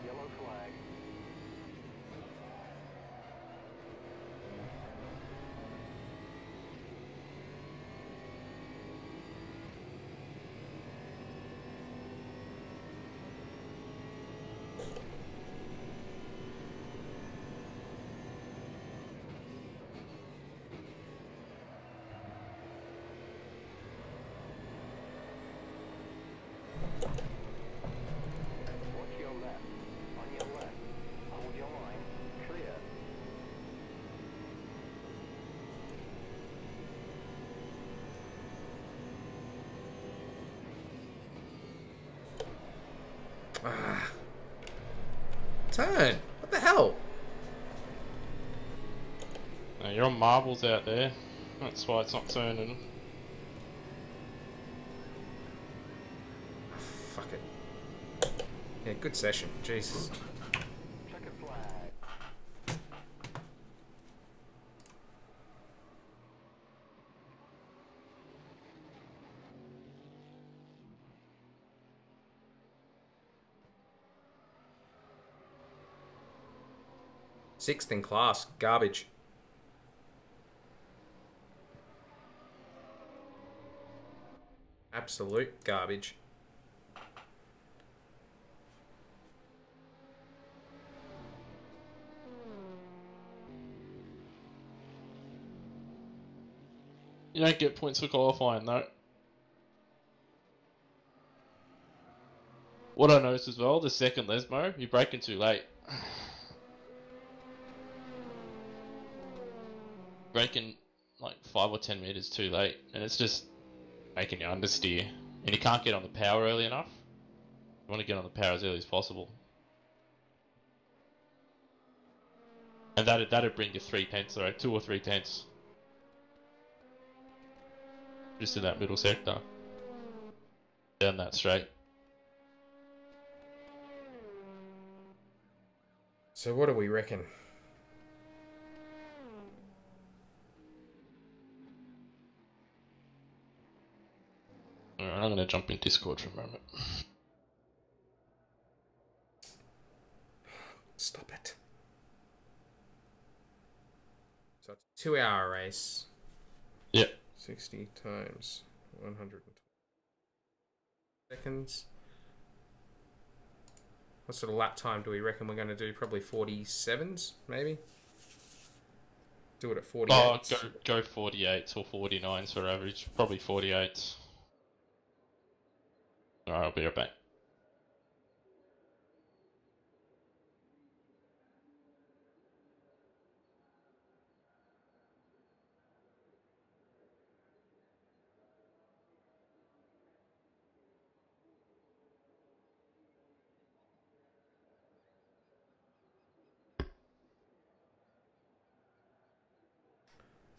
Yellow flag. Watch your left. On your left. Hold your line. Clear. Ah. Turn. What the hell? Now, you're on marbles out there. That's why it's not turning. Fuck it. Yeah, good session. Jesus. Checkered flag. Sixth in class. Garbage. Absolute garbage. You don't get points for qualifying though. What I noticed as well, the second Lesmo, you're braking too late. Braking like 5 or 10 meters too late, and it's just making you understeer. And you can't get on the power early enough. You want to get on the power as early as possible. And that'd bring you 3 tenths, or 2 or 3 tenths. Just in that middle sector. Down that straight. So what do we reckon? Alright, I'm gonna jump in Discord for a moment. Stop it. So it's a 2-hour race. Yep. 60 times 120 seconds. What sort of lap time do we reckon we're going to do? Probably 47s, maybe? Do it at 48. Oh, go 48s or 49s for average. Probably 48s. Alright, I'll be right back.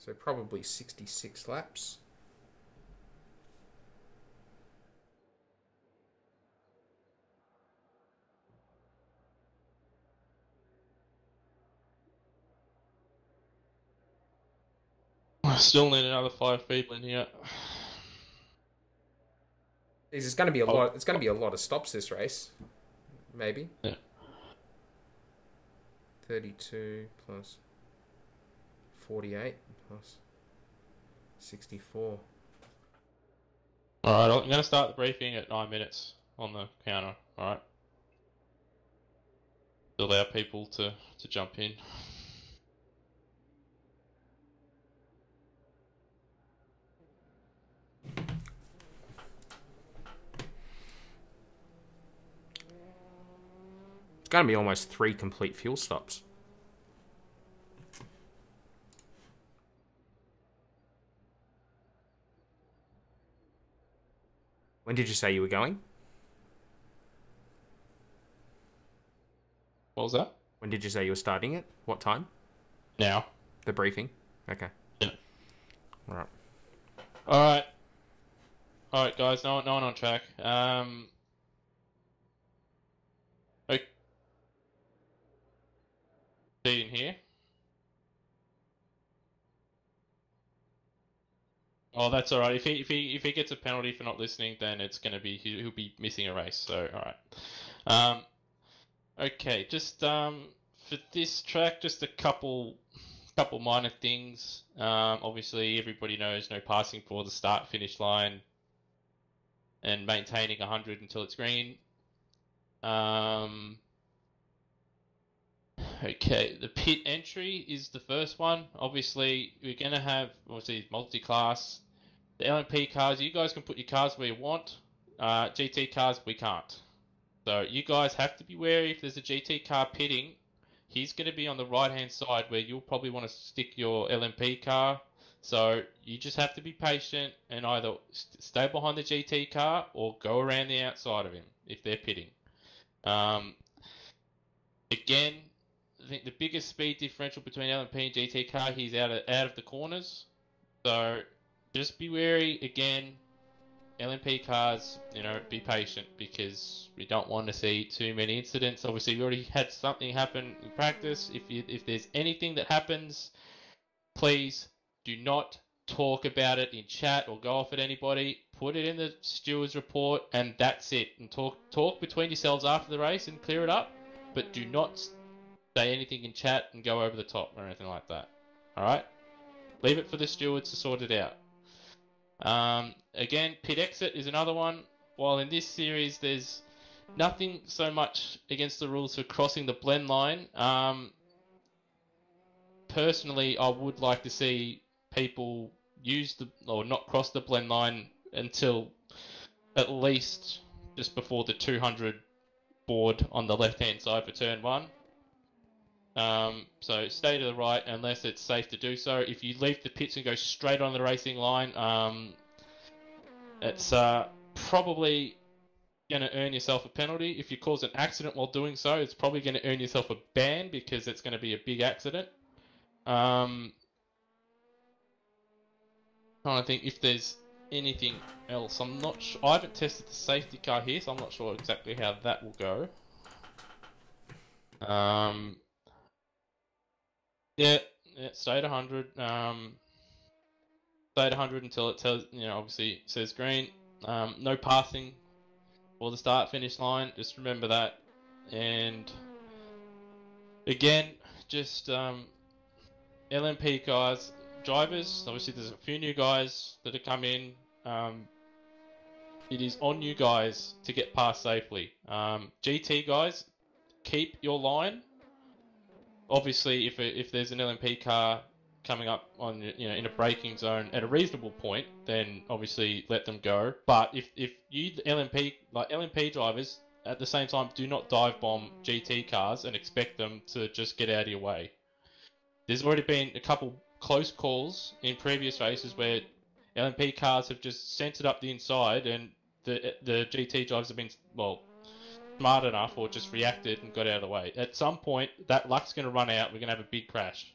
So probably 66 laps. I still need another 5 people in here. There's going to be a lot. It's going to be a lot of stops this race. Maybe. Yeah. 32 plus 48 plus 64. Alright, I'm gonna start the briefing at 9 minutes on the counter, alright? To allow people to jump in. It's going to be almost 3 complete fuel stops. When did you say you were going? What was that? When did you say you were starting it? What time? Now. The briefing? Okay. Yeah. Alright. Alright. Alright guys, no one on track. Okay. See in here. Oh, that's all right. If he gets a penalty for not listening, then it's gonna be he'll be missing a race. So all right. Okay. Just for this track, just a couple minor things. Obviously, everybody knows no passing for the start finish line, and maintaining 100 until it's green. Okay, the pit entry is the first one. Obviously, we're going to have, obviously, multi-class. The LMP cars, you guys can put your cars where you want. GT cars, we can't. So you guys have to be wary if there's a GT car pitting. He's going to be on the right-hand side where you'll probably want to stick your LMP car. So you just have to be patient and either stay behind the GT car or go around the outside of him if they're pitting. Again, I think the biggest speed differential between LMP and GT car, he's out of the corners. So just be wary. Again, LMP cars, be patient because we don't want to see too many incidents. Obviously, we already had something happen in practice. If there's anything that happens, please do not talk about it in chat or go off at anybody. Put it in the steward's report, and that's it. And talk between yourselves after the race and clear it up. But do not say anything in chat and go over the top or anything like that. Alright? Leave it for the stewards to sort it out. Again, pit exit is another one. While in this series there's nothing so much against the rules for crossing the blend line, personally I would like to see people not cross the blend line until at least just before the 200 board on the left hand side for turn 1. So stay to the right unless it's safe to do so. If you leave the pits and go straight on the racing line, it's probably going to earn yourself a penalty. If you cause an accident while doing so, it's probably going to earn yourself a ban because it's going to be a big accident. Trying to think if there's anything else. I'm not sure. I haven't tested the safety car here, so I'm not sure exactly how that will go. Yeah, yeah, stay at 100. Stay at 100 until it tells, obviously it says green. No passing for the start finish line. Just remember that. And again, just LMP guys, drivers. Obviously, there's a few new guys that have come in. It is on you guys to get past safely. GT guys, keep your line. Obviously, if there's an LMP car coming up on in a braking zone at a reasonable point, then obviously let them go. But if you LMP drivers at the same time, do not dive bomb GT cars and expect them to just get out of your way. There's already been a couple close calls in previous races where LMP cars have just centered up the inside, and the GT drivers have been smart enough or just reacted and got out of the way. At some point, that luck's going to run out. We're going to have a big crash.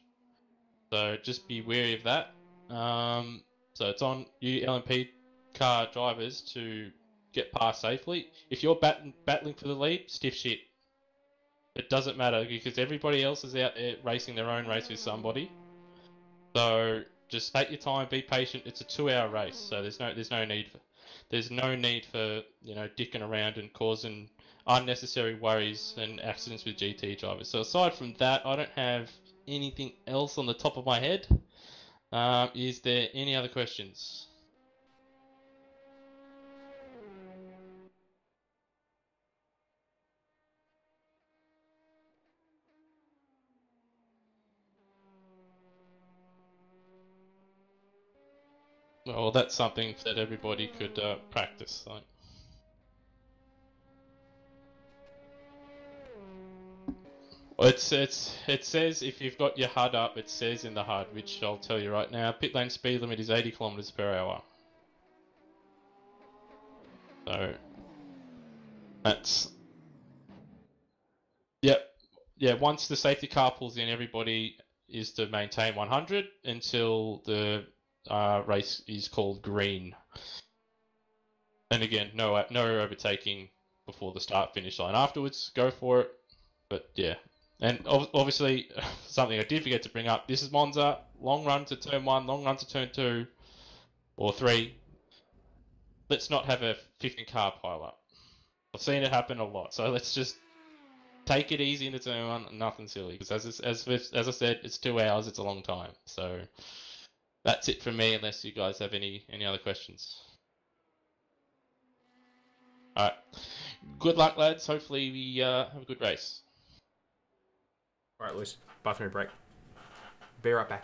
So just be wary of that. So it's on you LMP car drivers to get past safely. If you're battling for the lead, stiff shit. It doesn't matter because everybody else is out there racing their own race with somebody. So just take your time, be patient. It's a 2-hour race, so there's no need for dicking around and causing unnecessary worries and accidents with GT drivers. So aside from that, I don't have anything else on the top of my head. Is there any other questions? Well, that's something that everybody could practice. Like. It says if you've got your HUD up, it says in the HUD, which I'll tell you right now, pit lane speed limit is 80 kilometers per hour. So that's yep, yeah. Once the safety car pulls in, everybody is to maintain 100 until the race is called green. And again, no overtaking before the start finish line. Afterwards, go for it. But yeah. And obviously, something I did forget to bring up, this is Monza, long run to turn 1, long run to turn 2, or 3. Let's not have a 15 car pile up. I've seen it happen a lot, so let's just take it easy into turn 1, nothing silly. Because as I said, it's 2 hours, it's a long time. So that's it from me, unless you guys have any other questions. Alright, good luck lads, hopefully we have a good race. Alright, Lewis, bathroom break. Be right back.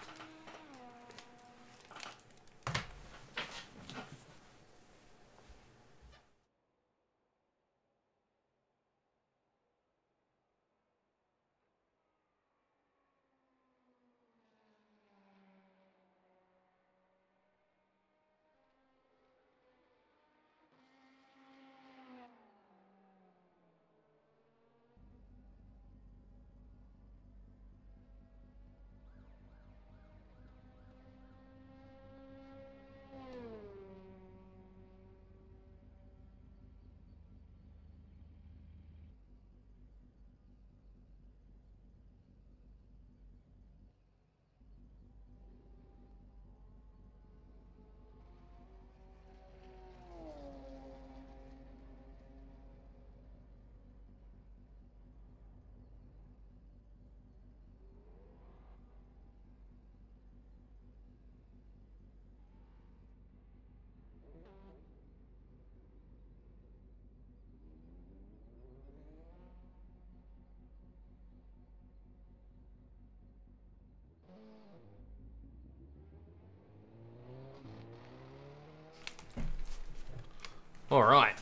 Alright.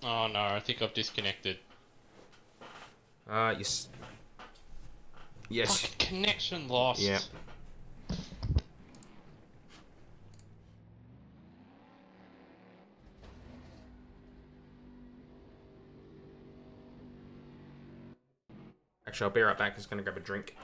Oh no, I think I've disconnected. Yes. Yes. Fucking connection lost. Yeah. Actually, I'll be right back. Just gonna grab a drink.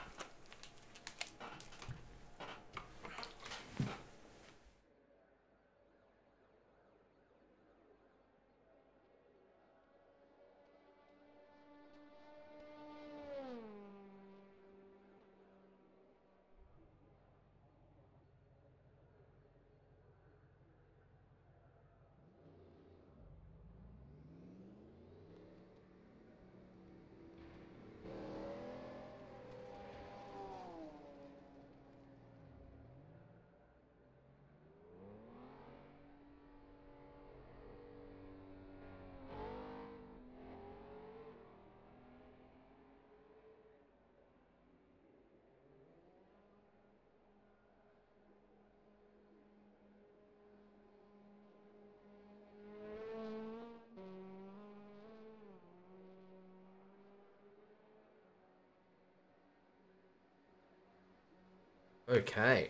Okay,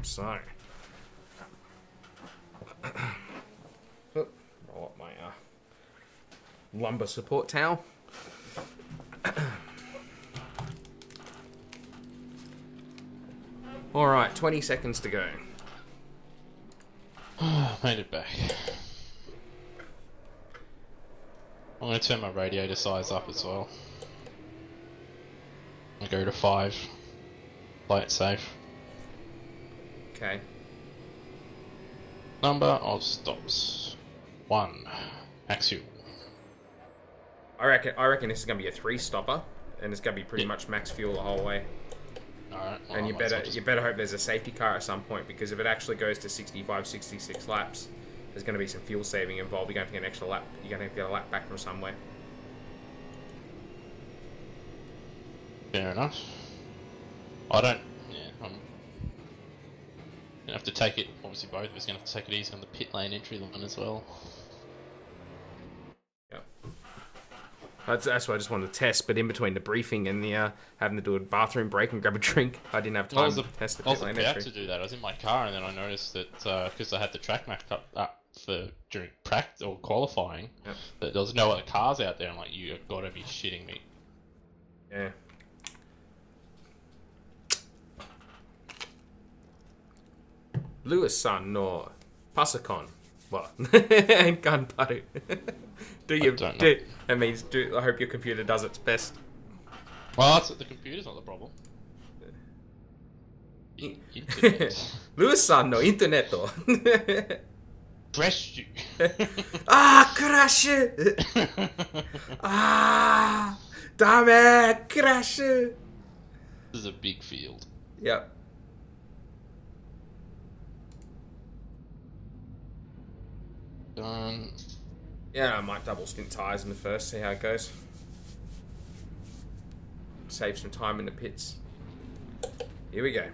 so. Oh, roll up my lumbar support towel. Alright, 20 seconds to go. Made it back. I'm going to turn my radiator size up as well. I go to 5. Play it safe. Okay. Number of stops. 1. Axial. I reckon this is going to be a 3-stopper, and it's going to be pretty much max fuel the whole way. Alright. Well, And you better hope there's a safety car at some point, because if it actually goes to 65, 66 laps, there's going to be some fuel saving involved. You're going to have to get an extra lap. You're going to have to get a lap back from somewhere. Fair enough. I don't. Yeah, I'm gonna have to take it. Obviously, both of us gonna have to take it easy on the pit lane entry line as well. Yeah. That's what I just wanted to test. But in between the briefing and the having to do a bathroom break and grab a drink, I didn't have time to test the pit lane I was entry. about to do that. I was in my car and then I noticed that because I had the track map up for during practice or qualifying, Yep. that there was no other cars out there. I'm like, you have got to be shitting me. Yeah. Lewis-san no Pasakon. What? Ganparu. That means I hope your computer does its best. Well, the computer's not the problem. Lewis-san no internet. Press you. Crash! Dame! Crash! This is a big field. Yep. Done. Yeah, I might double stint tyres in the first, see how it goes. Save some time in the pits. Here we go.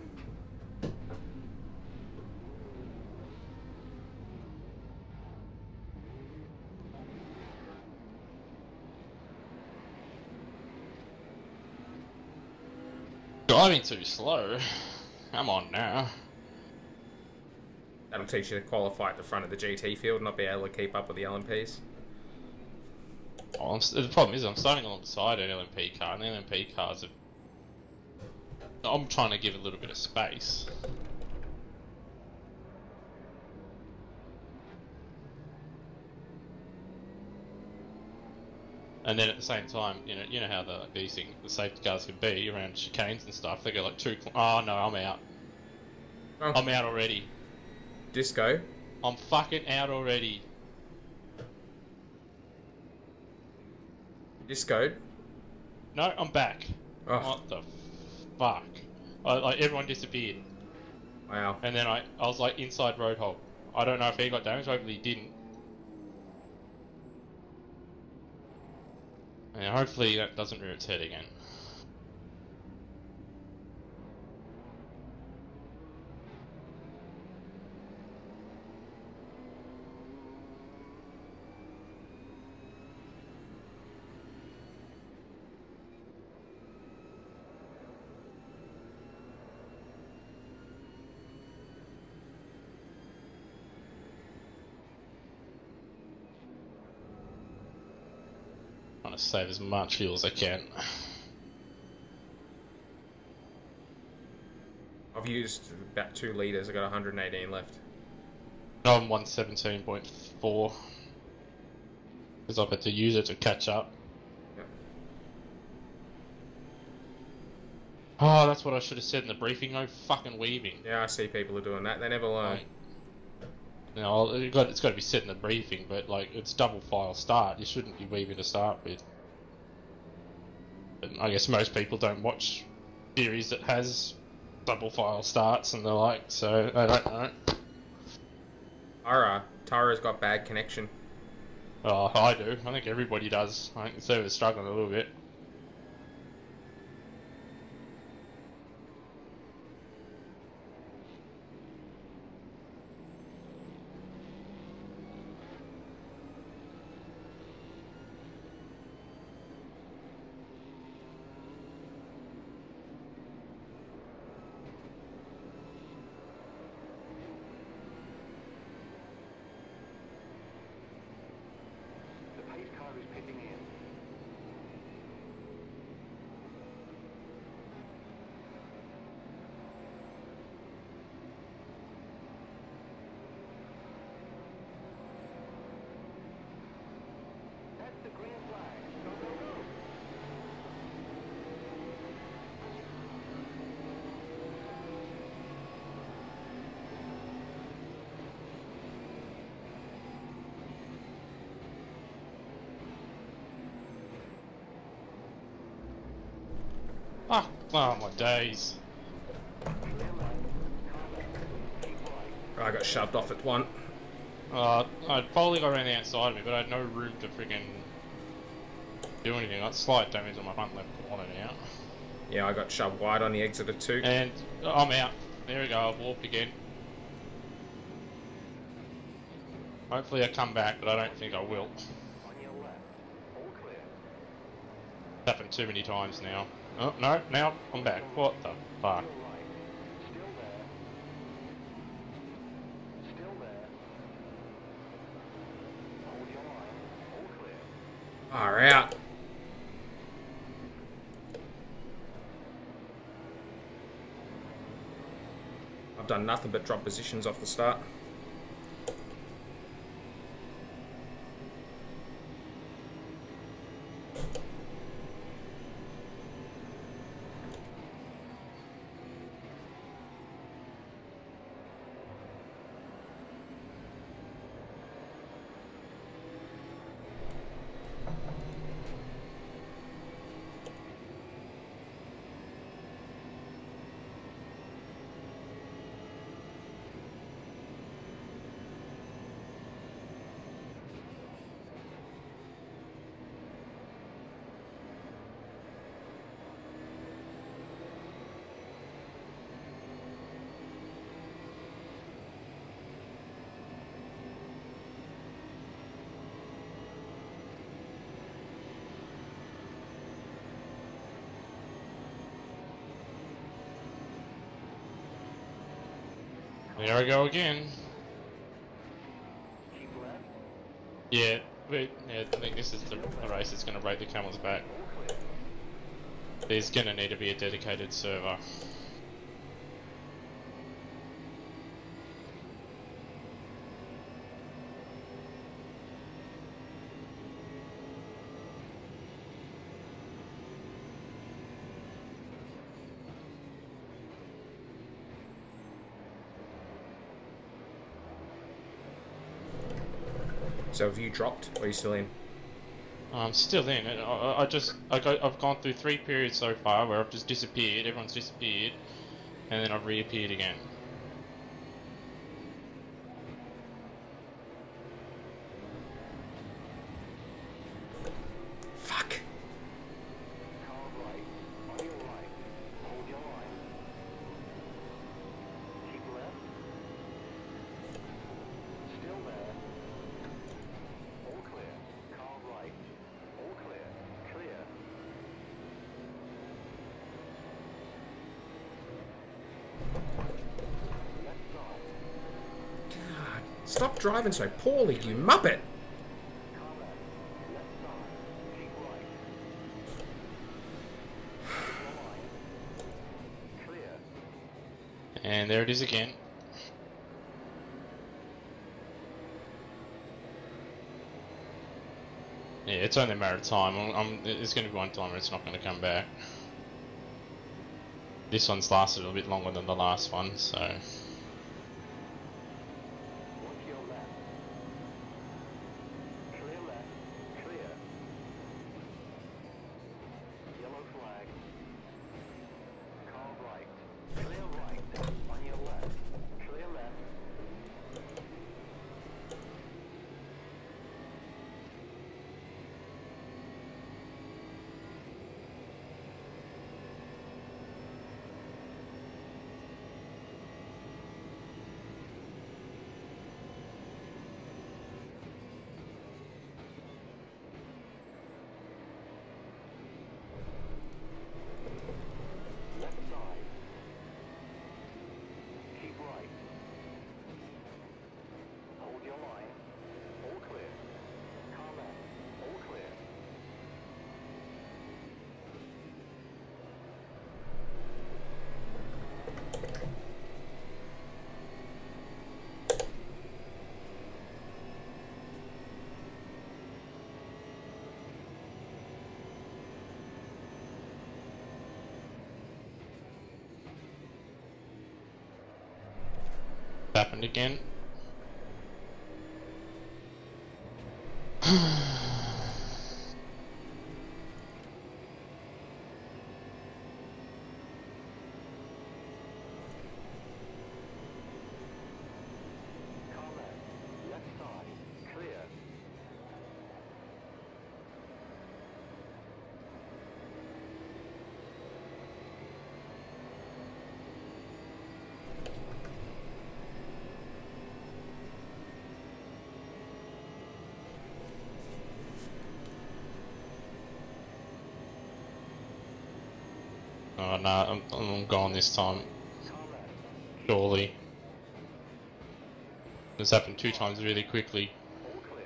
Driving too slow. Come on now. That'll teach you to qualify at the front of the GT field and not be able to keep up with the LMPs. Oh, the problem is I'm starting alongside an LMP car, and the LMP cars are... I'm trying to give a little bit of space. And then at the same time, you know how the safety cars can be around chicanes and stuff. They go like oh no, I'm out. Oh. I'm out already. Disco. I'm fucking out already. Discoed. No, I'm back. Oh. What the fuck? Everyone disappeared. Wow. And then I was like inside Roadhog. I don't know if he got damaged, hopefully he didn't. And hopefully that doesn't rear its head again. Trying to save as much fuel as I can. I've used about 2 litres. I've got 118 left. I'm 117.4 because I've had to use it to catch up. Yep. Oh, that's what I should have said in the briefing. No fucking weaving. Yeah, I see people are doing that. They never learn. It's got to be said in the briefing, but like it's double file start. You shouldn't be weaving to start with. And I guess most people don't watch series that has double file starts and the like, so I don't know. Tara's got bad connection. Oh, I do. I think everybody does. I think the server's struggling a little bit. Oh my days. I got shoved off at one. I'd probably got around the outside of me, but I had no room to friggin' do anything. I got slight damage on my front left corner now. Yeah, I got shoved wide on the exit of 2. And I'm out. There we go, I've warped again. Hopefully I come back, but I don't think I will. It's happened too many times now. Oh, no, now I'm back. What the fuck? Far out. I've done nothing but drop positions off the start. There I go again. Yeah, I think this is the race that's going to break the camel's back. There's going to need to be a dedicated server. So have you dropped, or are you still in? I'm still in. I've gone through 3 periods so far where I've just disappeared, everyone's disappeared, and then I've reappeared again. Fuck. God, stop driving so poorly, you muppet! And there it is again. Yeah, it's only a matter of time. It's going to be one time where it's not going to come back. This one's lasted a little bit longer than the last one, so... Happened again. Oh, nah, I'm gone this time. Surely. This happened 2 times really quickly. All clear.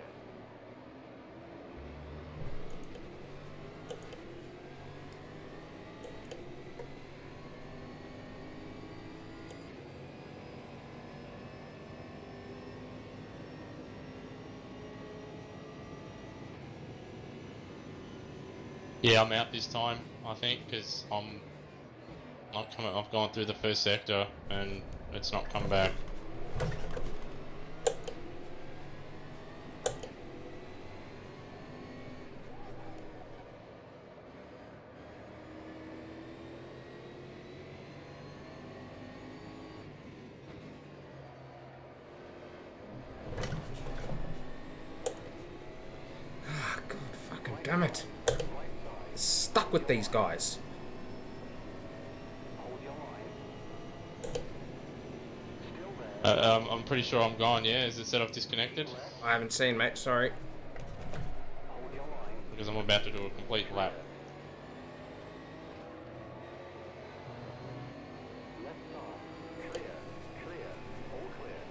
Yeah, I'm out this time, I think, because I'm not coming. I've gone through the first sector and it's not come back. Ah, God fucking damn it. Stuck with these guys. Hold your line. Still there. I'm pretty sure I'm gone. Yeah, is it set off disconnected? I haven't seen, mate. Sorry. Hold your line. Because I'm about to do a complete lap. Left side. Clear. Clear. All clear.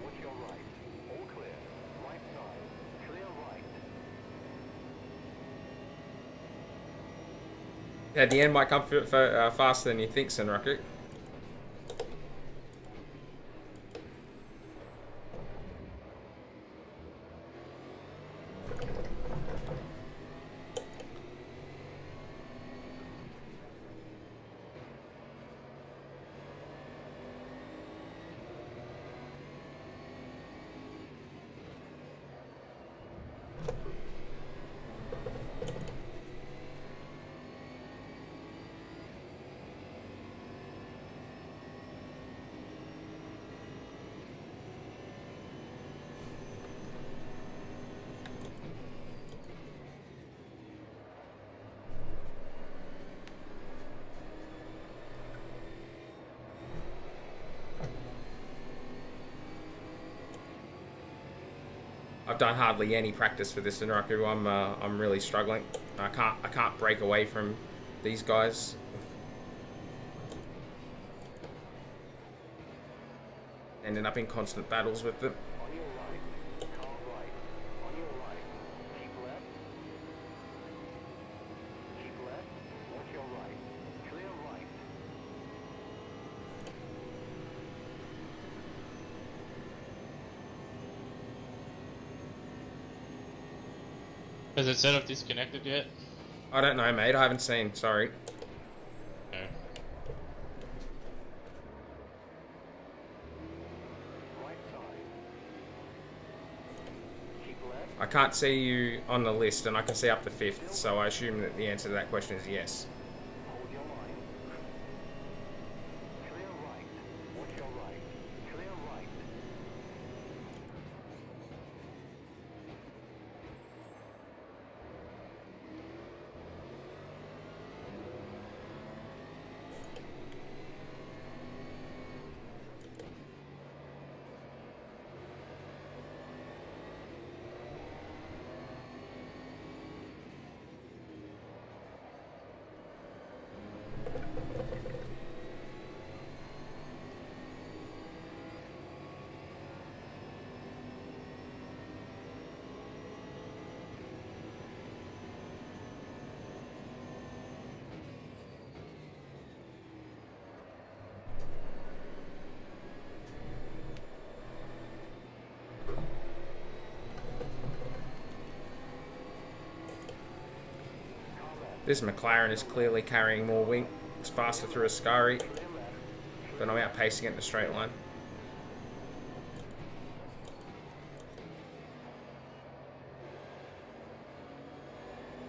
Watch your right. All clear. Right side. Clear right. Yeah, the end might come faster than you think, Senraku. I've done hardly any practice for this Senraku. I'm really struggling. I can't break away from these guys. Ending up in constant battles with them. On your right. Car right. On your right. Keep left. Keep left. Watch your right. Clear right. Has it set off disconnected yet? I don't know, mate. I haven't seen. Sorry. Okay. Right side. Keep left. I can't see you on the list, and I can see up to 5th, so I assume that the answer to that question is yes. Hold your line. Clear right. Watch your right. Clear right. This McLaren is clearly carrying more wing. It's faster through Ascari, but I'm outpacing it in the straight line.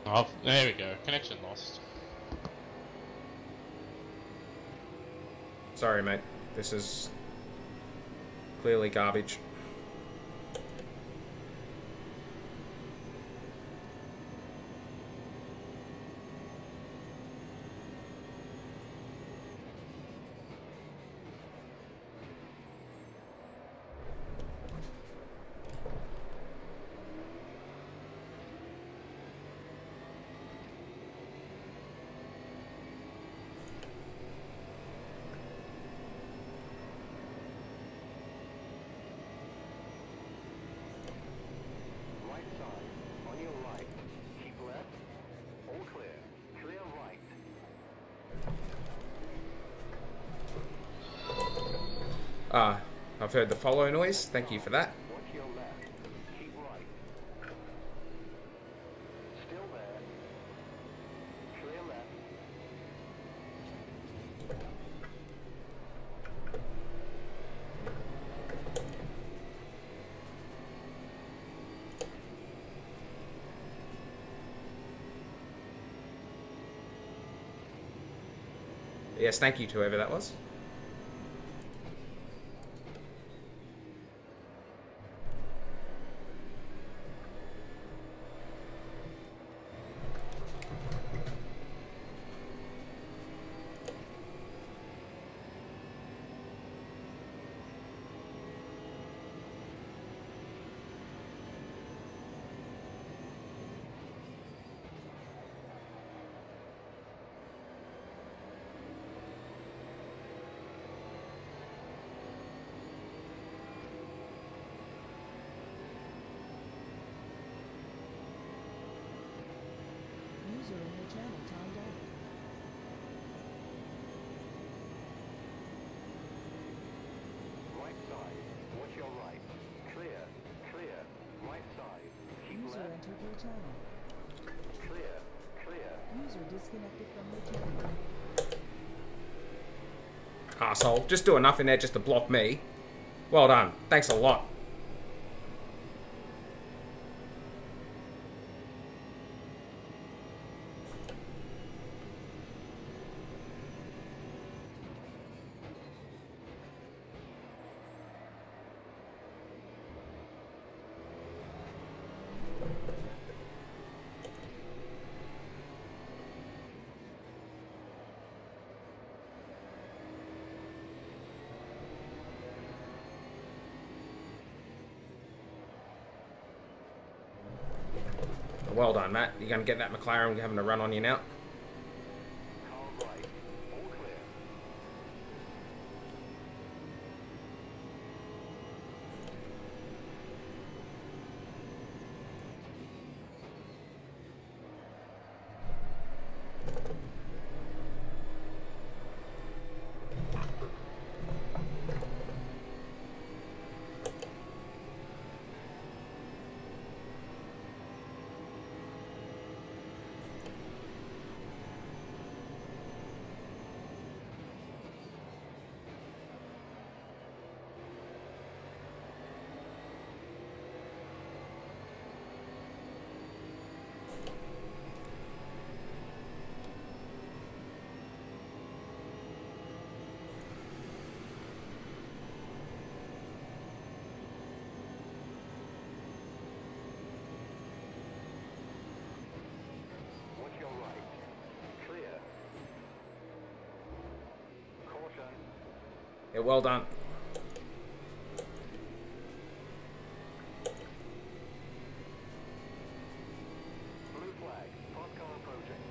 Oh, there we go. Connection lost. Sorry, mate. This is clearly garbage. I've heard the follow noise. Thank you for that. Watch your left. Keep right. Still there. Clear left. Yes, thank you to whoever that was. User in your channel timed out. Right side. Watch your right. Clear. Clear. Right side. Keep User left. entered your channel. Clear. Clear. User disconnected from your channel. Arsehole. Just do enough in there just to block me. Well done. Thanks a lot. Well done, Matt. You're going to get that McLaren having a run on you now. Car right. All clear. Watch your right. Clear. Caution. Yeah, well done. Blue flag. Parked car approaching.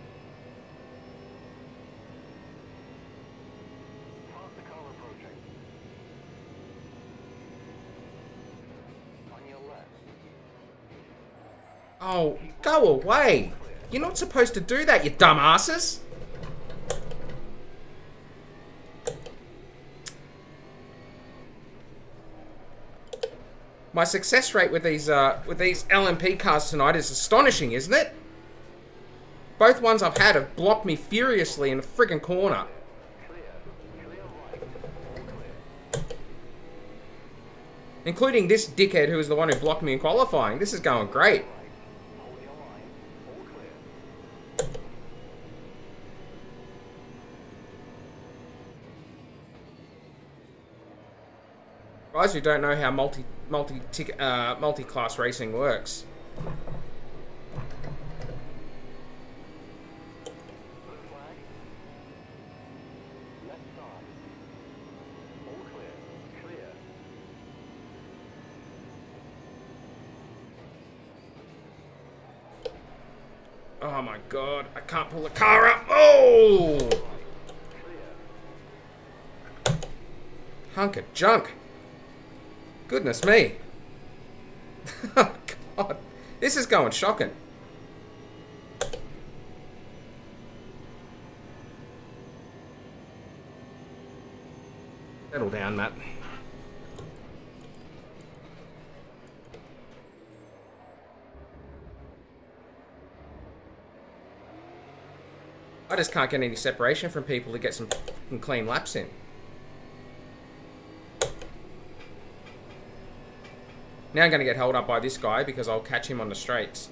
Past the car approaching. On your left. Oh, go away. You're not supposed to do that, you dumbasses. My success rate with these LMP cars tonight is astonishing, isn't it? Both ones I've had have blocked me furiously in the friggin' corner. Including this dickhead who was the one who blocked me in qualifying. This is going great. Guys who don't know how multi-class racing works. Oh my god, I can't pull the car up. Oh! Hunk of junk. Goodness me. Oh god. This is going shocking. Settle down, Matt. I just can't get any separation from people to get some clean laps in. Now I'm going to get held up by this guy because I'll catch him on the straights.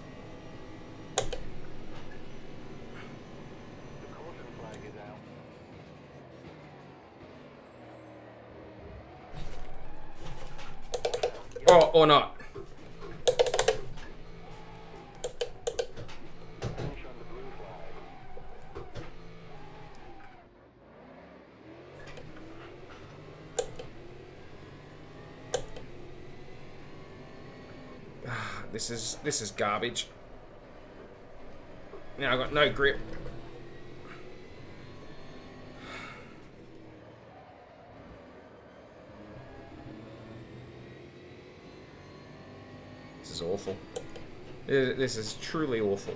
Or not. This is garbage. Now I've got no grip. This is awful. This is truly awful.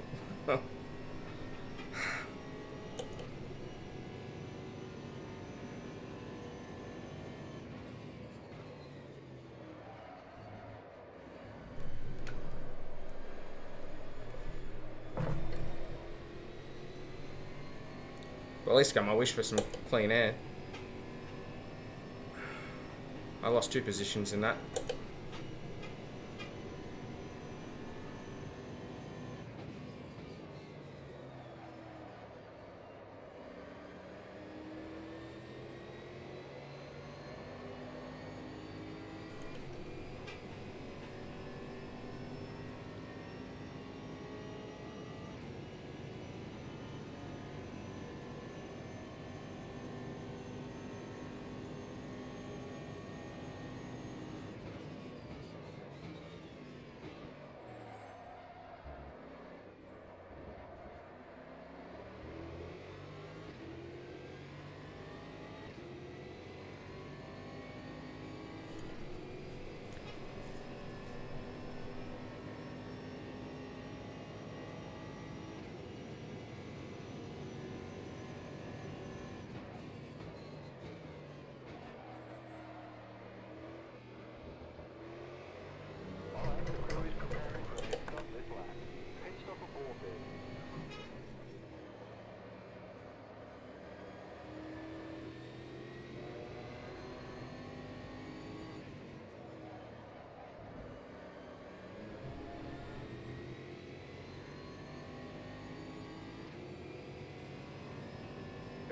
Well, at least got my wish for some clean air. I lost 2 positions in that.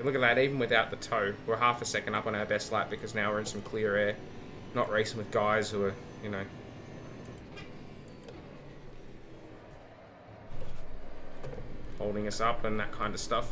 Look at that, even without the tow, we're half a second up on our best lap because now we're in some clear air. Not racing with guys who are, you know... holding us up and that kind of stuff.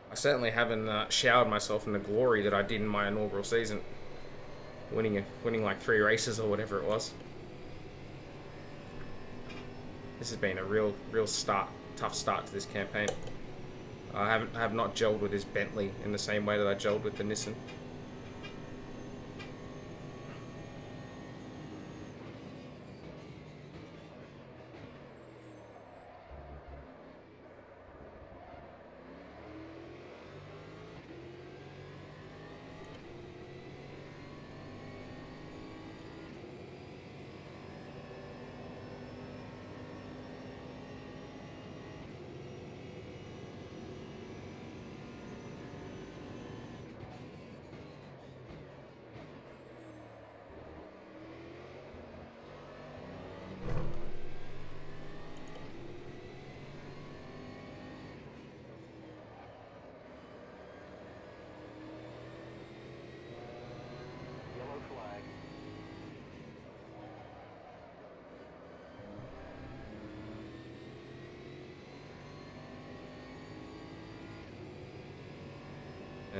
I certainly haven't showered myself in the glory that I did in my inaugural season. Winning like 3 races or whatever it was. This has been a real tough start to this campaign. I have not gelled with this Bentley in the same way that I gelled with the Nissan.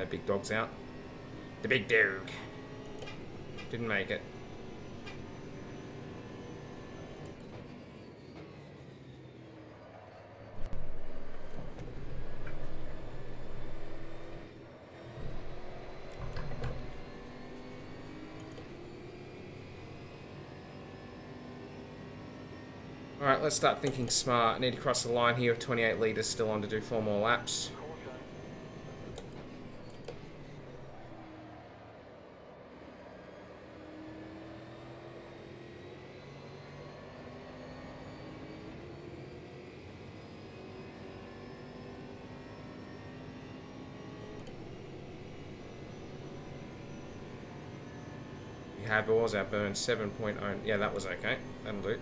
big dog's out. The big dog. Didn't make it. Alright, let's start thinking smart. I need to cross the line here with 28 litres still on to do 4 more laps. We had, what was our burn? 7.0. Yeah, that was okay. That'll do.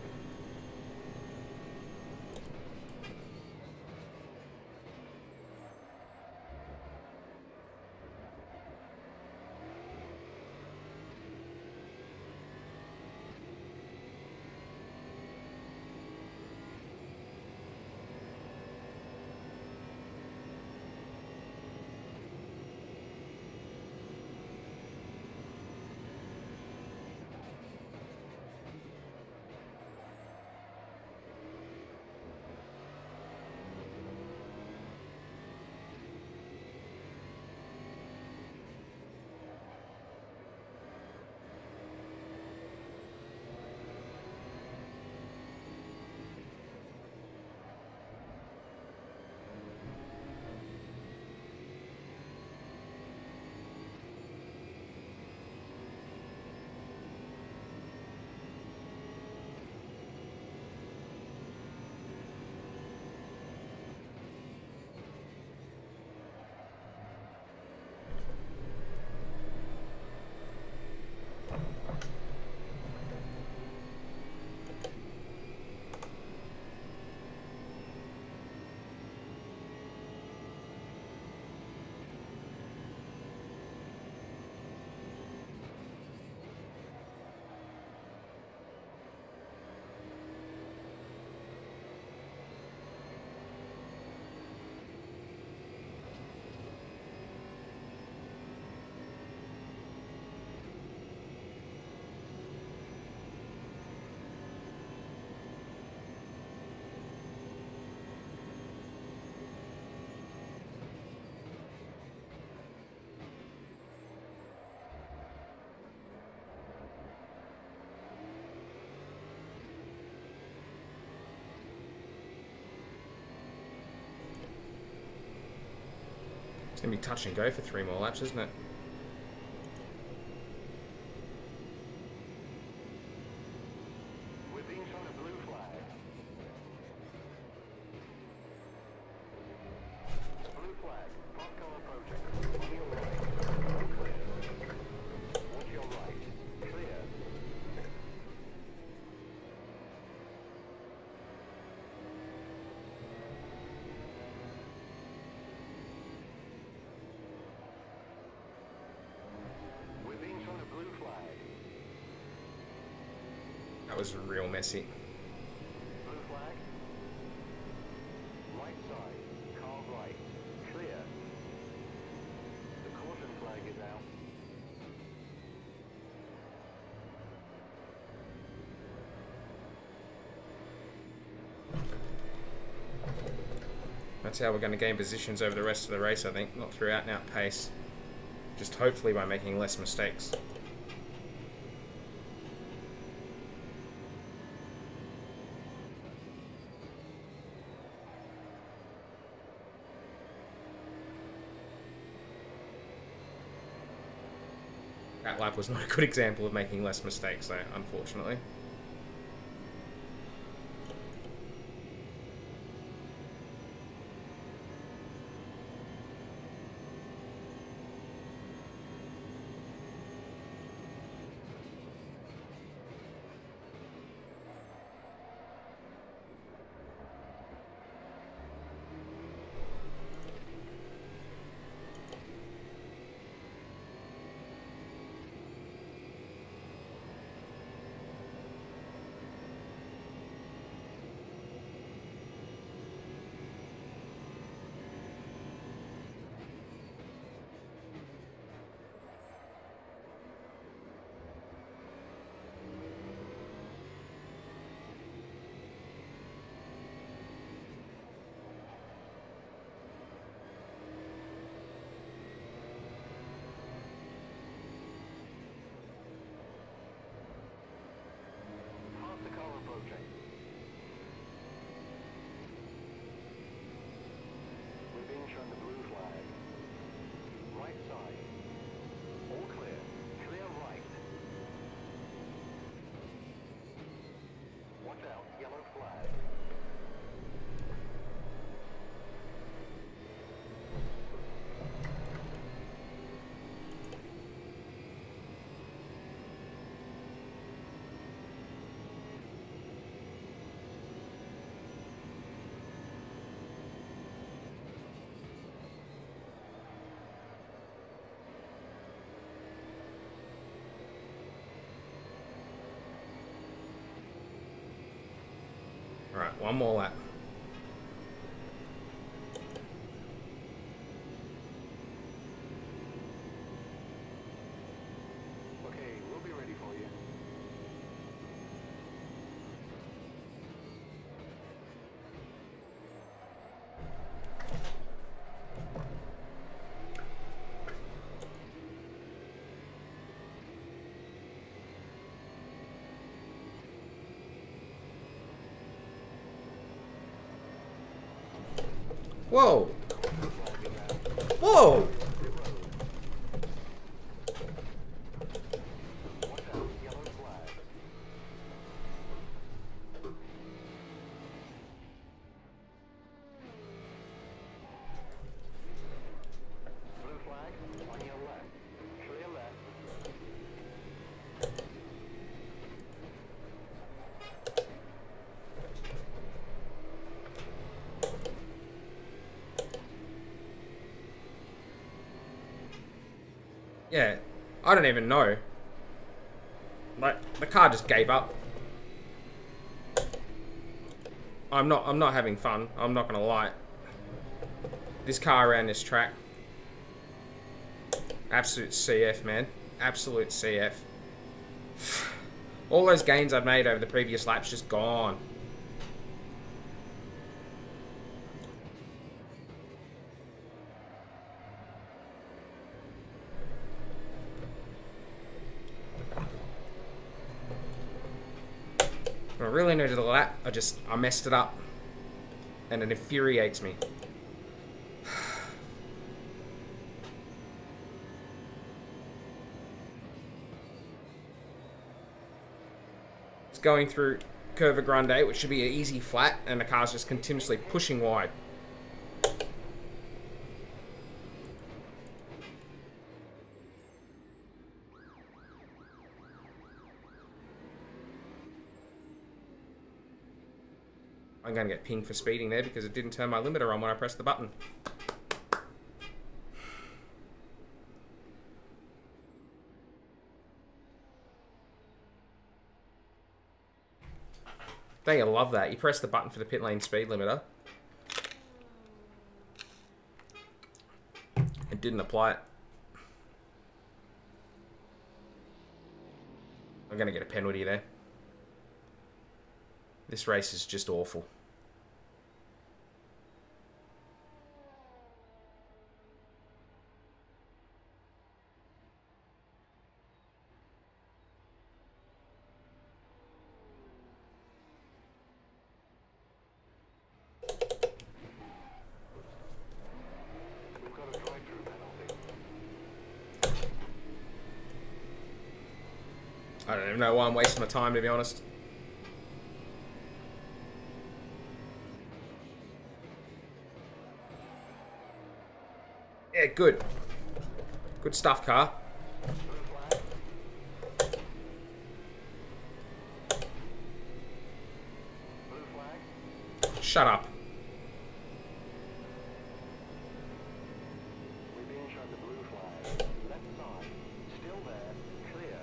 It's going to be touch and go for 3 more laps, isn't it? We're being shown a blue flag. Blue flag. Park car approaching. On your right. Clear. Watch your right. Clear. We're being shown a blue flag. That was real messy. Blue flag. Right side. Car right. Clear. The caution flag is out. That's how we're going to gain positions over the rest of the race, I think. Not through out-and-out pace. Just hopefully by making less mistakes. That lap was not a good example of making less mistakes, though, unfortunately. out, yellow flag. Alright, one more lap. Okay, we'll be ready for you. Whoa! Whoa! Watch out, yellow flag. Blue flag on your left. Clear left. Yeah, I don't even know. Like, the car just gave up. I'm not having fun. I'm not gonna lie. This car around this track. Absolute CF, man. Absolute CF. All those gains I've made over the previous laps just gone. I'm really new to the lap. I messed it up. And it infuriates me. It's going through Curva Grande, which should be an easy flat, and the car's just continuously pushing wide. I'm going to get pinged for speeding there because it didn't turn my limiter on when I pressed the button. Don't you love that? You press the button for the pit lane speed limiter. It didn't apply it. I'm going to get a penalty there. This race is just awful. We've got a drive-through penalty. I don't even know why I'm wasting my time, to be honest. Yeah, good. Good stuff, car. Blue flag. Blue flag. Shut up. We're being shown the blue flag. Left side. Still there. Clear.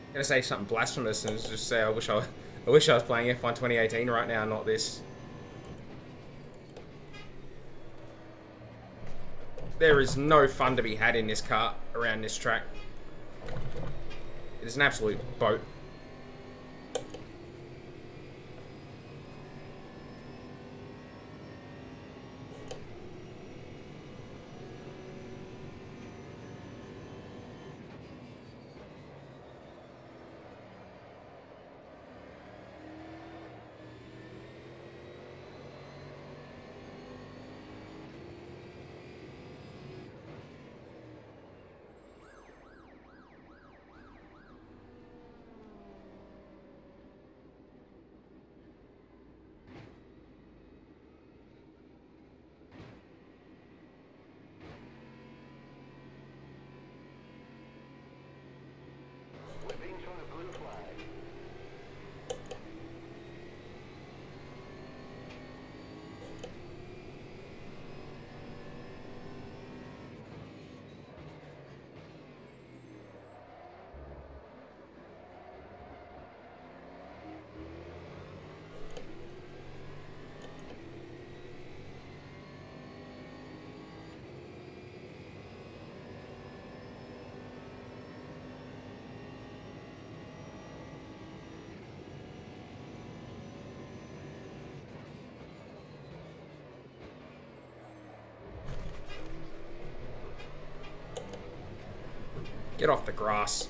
I'm gonna say something blasphemous and just say I wish I was playing F1 2018 right now, not this. There is no fun to be had in this car around this track. It is an absolute boat. We're being shown a blue flag. Get off the grass.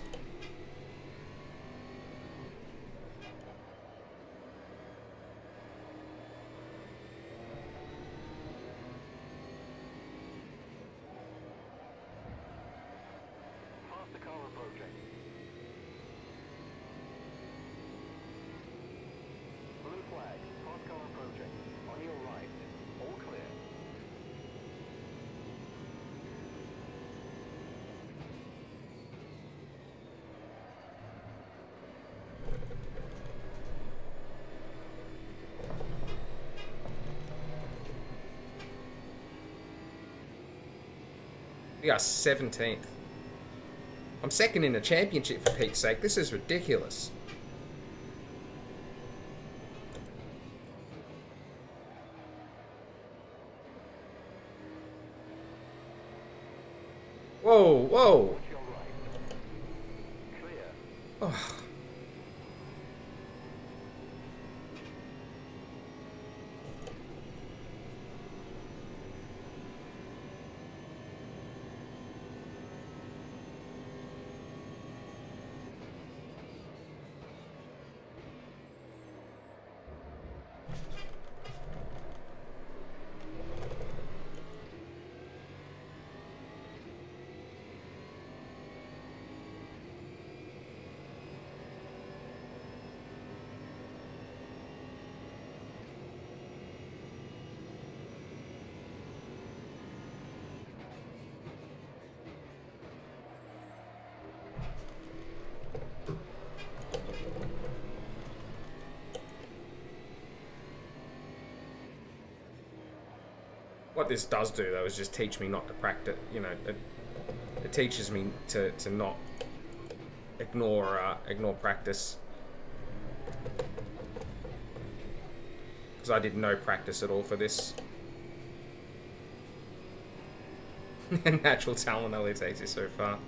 Faster car approaching. Blue flag. Fast car approaching. On your right. All clear. We are 17th. I'm second in the championship for Pete's sake. This is ridiculous. Whoa, whoa. Watch your right. Clear. Oh. What this does do, though, is just teach me not to practice. You know, it teaches me to not ignore practice, because I did no practice at all for this. Natural talent only takes you so far.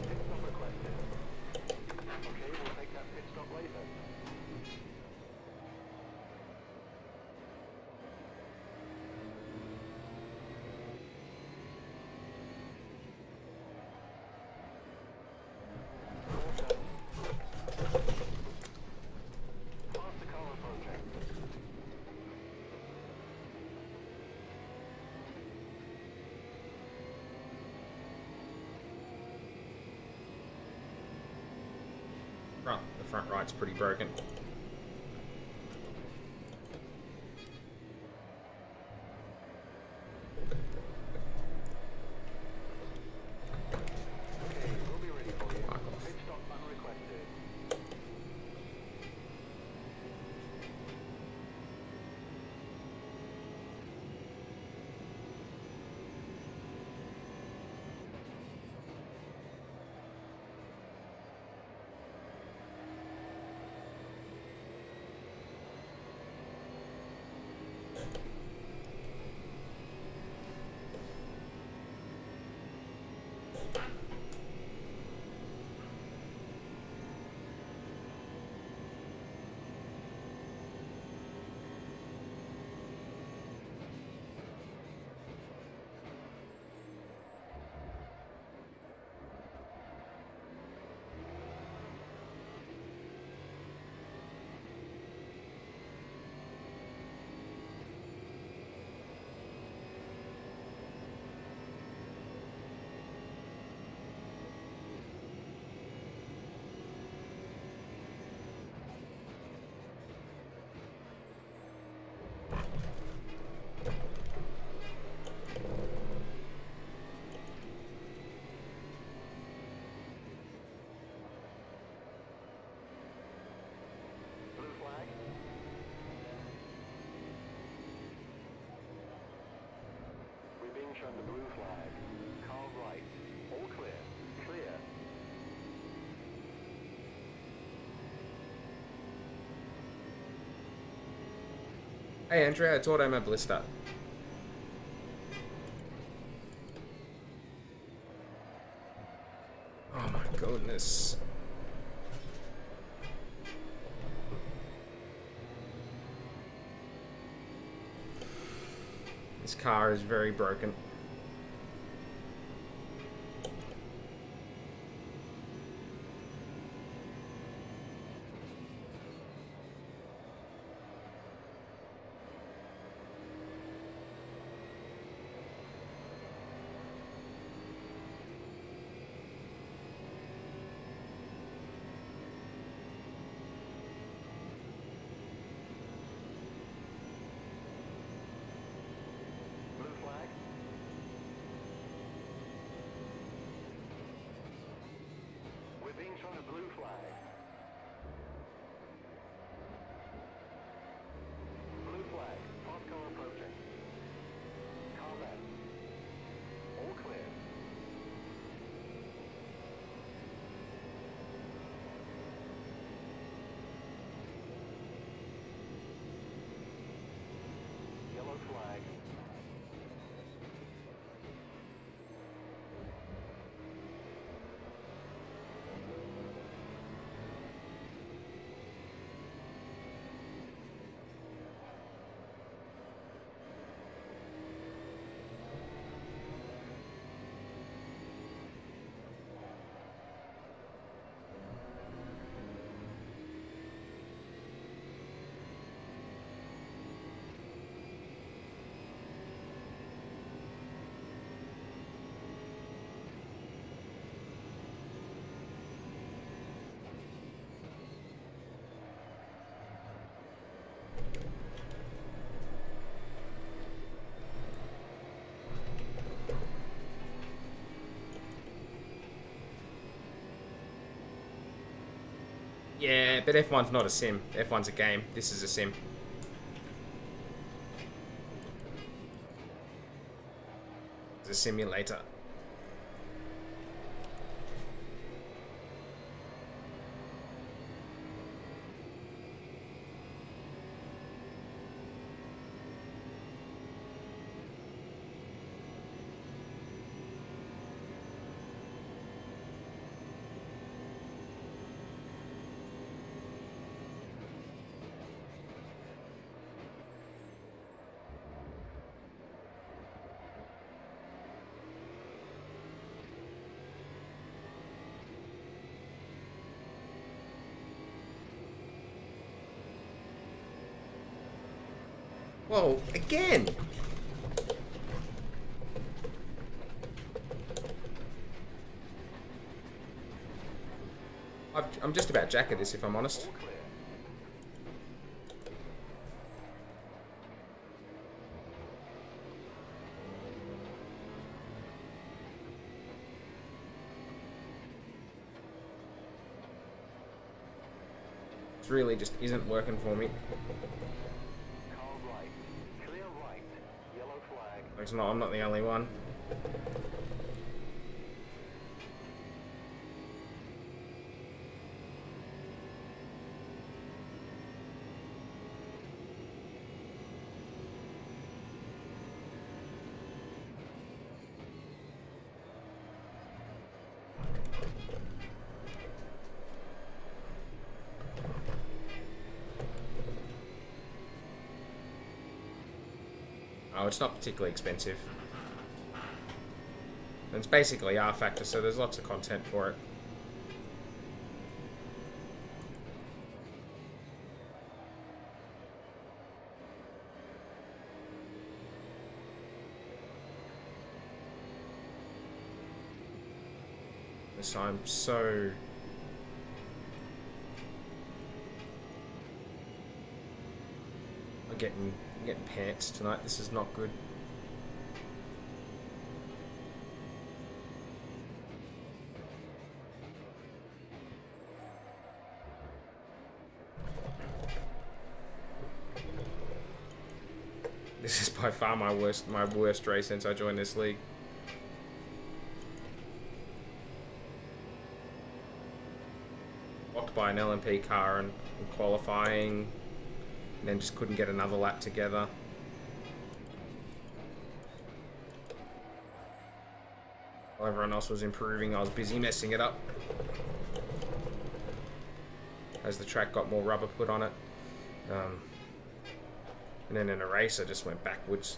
Pit stop requested. Okay, we'll take that pit stop later. Faster car approaching. Right, the front right's pretty broken. Okay, we'll be ready for you. Fuck off. Pit stop unrequested. Blue flag. We're being shown the blue flag. Car right. All clear. Clear. Hey Andrea, it's Automobilista. Oh my goodness. This car is very broken. Blue flag. We're being shown a blue flag. Blue flag. Fast car approaching. Car left. All clear. Yellow flag. Yeah, but F1's not a sim. F1's a game. This is a sim. It's a simulator. Whoa, again! I'm just about jack at this, if I'm honest. It really just isn't working for me. Car right. Clear right. Yellow flag. It's not, I'm not the only one. Oh, it's not particularly expensive. And it's basically R factor, so there's lots of content for it. So I'm so... I'm getting pants tonight. This is not good. This is by far my worst race since I joined this league. Blocked by an LMP car in qualifying. And then just couldn't get another lap together. While everyone else was improving, I was busy messing it up. As the track got more rubber put on it. And then in a race, I just went backwards.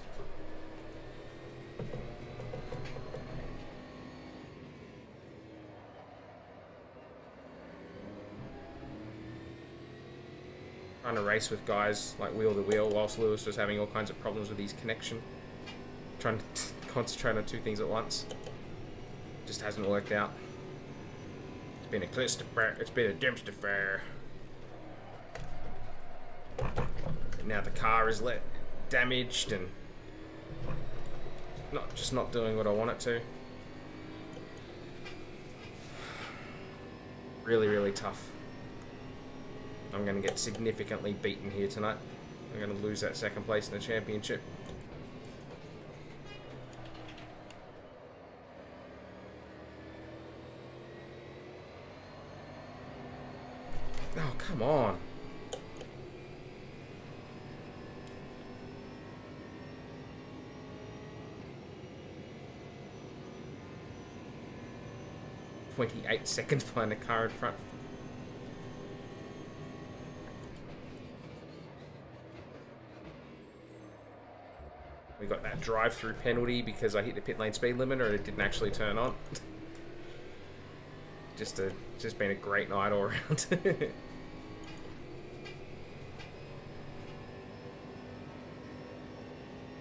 Trying to race with guys like wheel to wheel whilst Lewis was having all kinds of problems with his connection. Trying to concentrate on two things at once. Just hasn't worked out. It's been a cluster. It's been a dumpster fire. And now the car is damaged and not doing what I want it to. Really, really tough. I'm going to get significantly beaten here tonight. I'm going to lose that second place in the championship. Oh, come on. .28 seconds behind the car in front. We got that drive-through penalty because I hit the pit lane speed limiter and it didn't actually turn on. Just been a great night all around.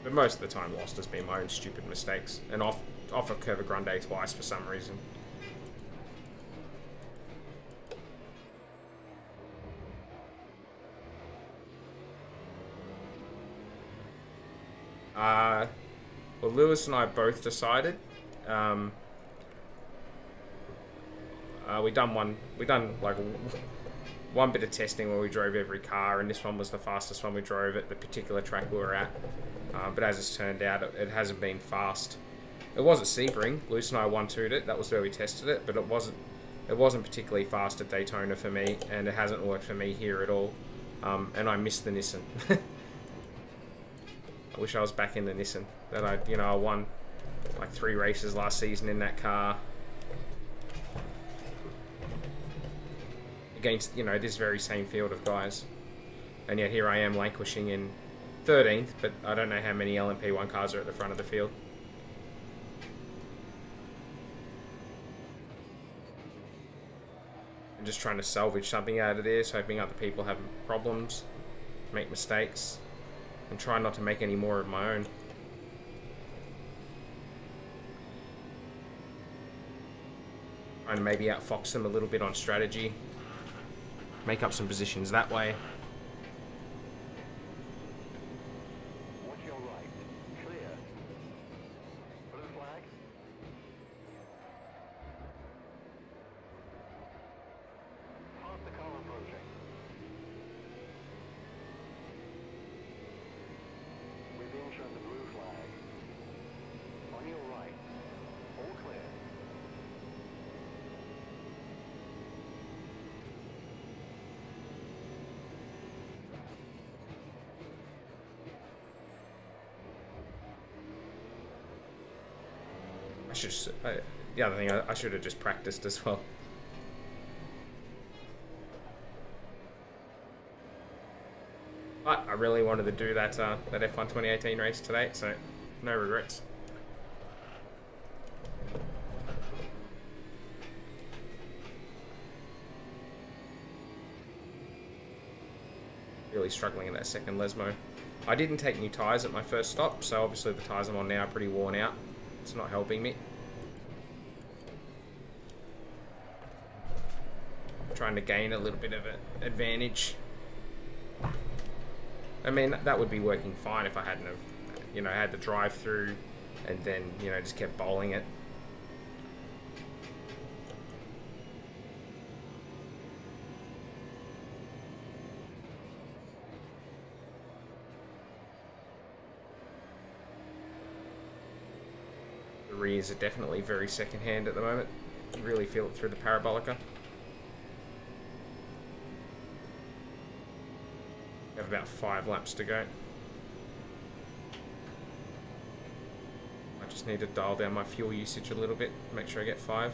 But most of the time lost has been my own stupid mistakes. And off a Curva Grande twice for some reason. Well, Lewis and I both decided. We done like one bit of testing where we drove every car, and this one was the fastest one we drove at the particular track we were at. But as it's turned out, it hasn't been fast. It was at Sebring. Lewis and I 1-2'd it. That was where we tested it, but it wasn't particularly fast at Daytona for me, and it hasn't worked for me here at all. And I missed the Nissan. I wish I was back in the Nissan. That I won like 3 races last season in that car. Against, this very same field of guys. And yet here I am languishing in 13th, but I don't know how many LMP1 cars are at the front of the field. I'm just trying to salvage something out of this, hoping other people have problems, make mistakes. And try not to make any more of my own. Trying to maybe outfox them a little bit on strategy. Make up some positions that way. Watch your right. Clear. Blue flag. Pass the car approaching. We've been shown the blue flag. On your right. All clear. The other thing, I should have just practiced as well. But I really wanted to do that that F1 2018 race today, so no regrets. Really struggling in that second Lesmo. I didn't take new tyres at my first stop, so obviously the tyres I'm on now are pretty worn out. It's not helping me. Trying to gain a little bit of an advantage. I mean, that would be working fine if I hadn't have, you know, had the drive through and then, you know, just kept bowling it. The rears are definitely very second-hand at the moment. You really feel it through the parabolica. We have about 5 laps to go. I just need to dial down my fuel usage a little bit, make sure I get 5.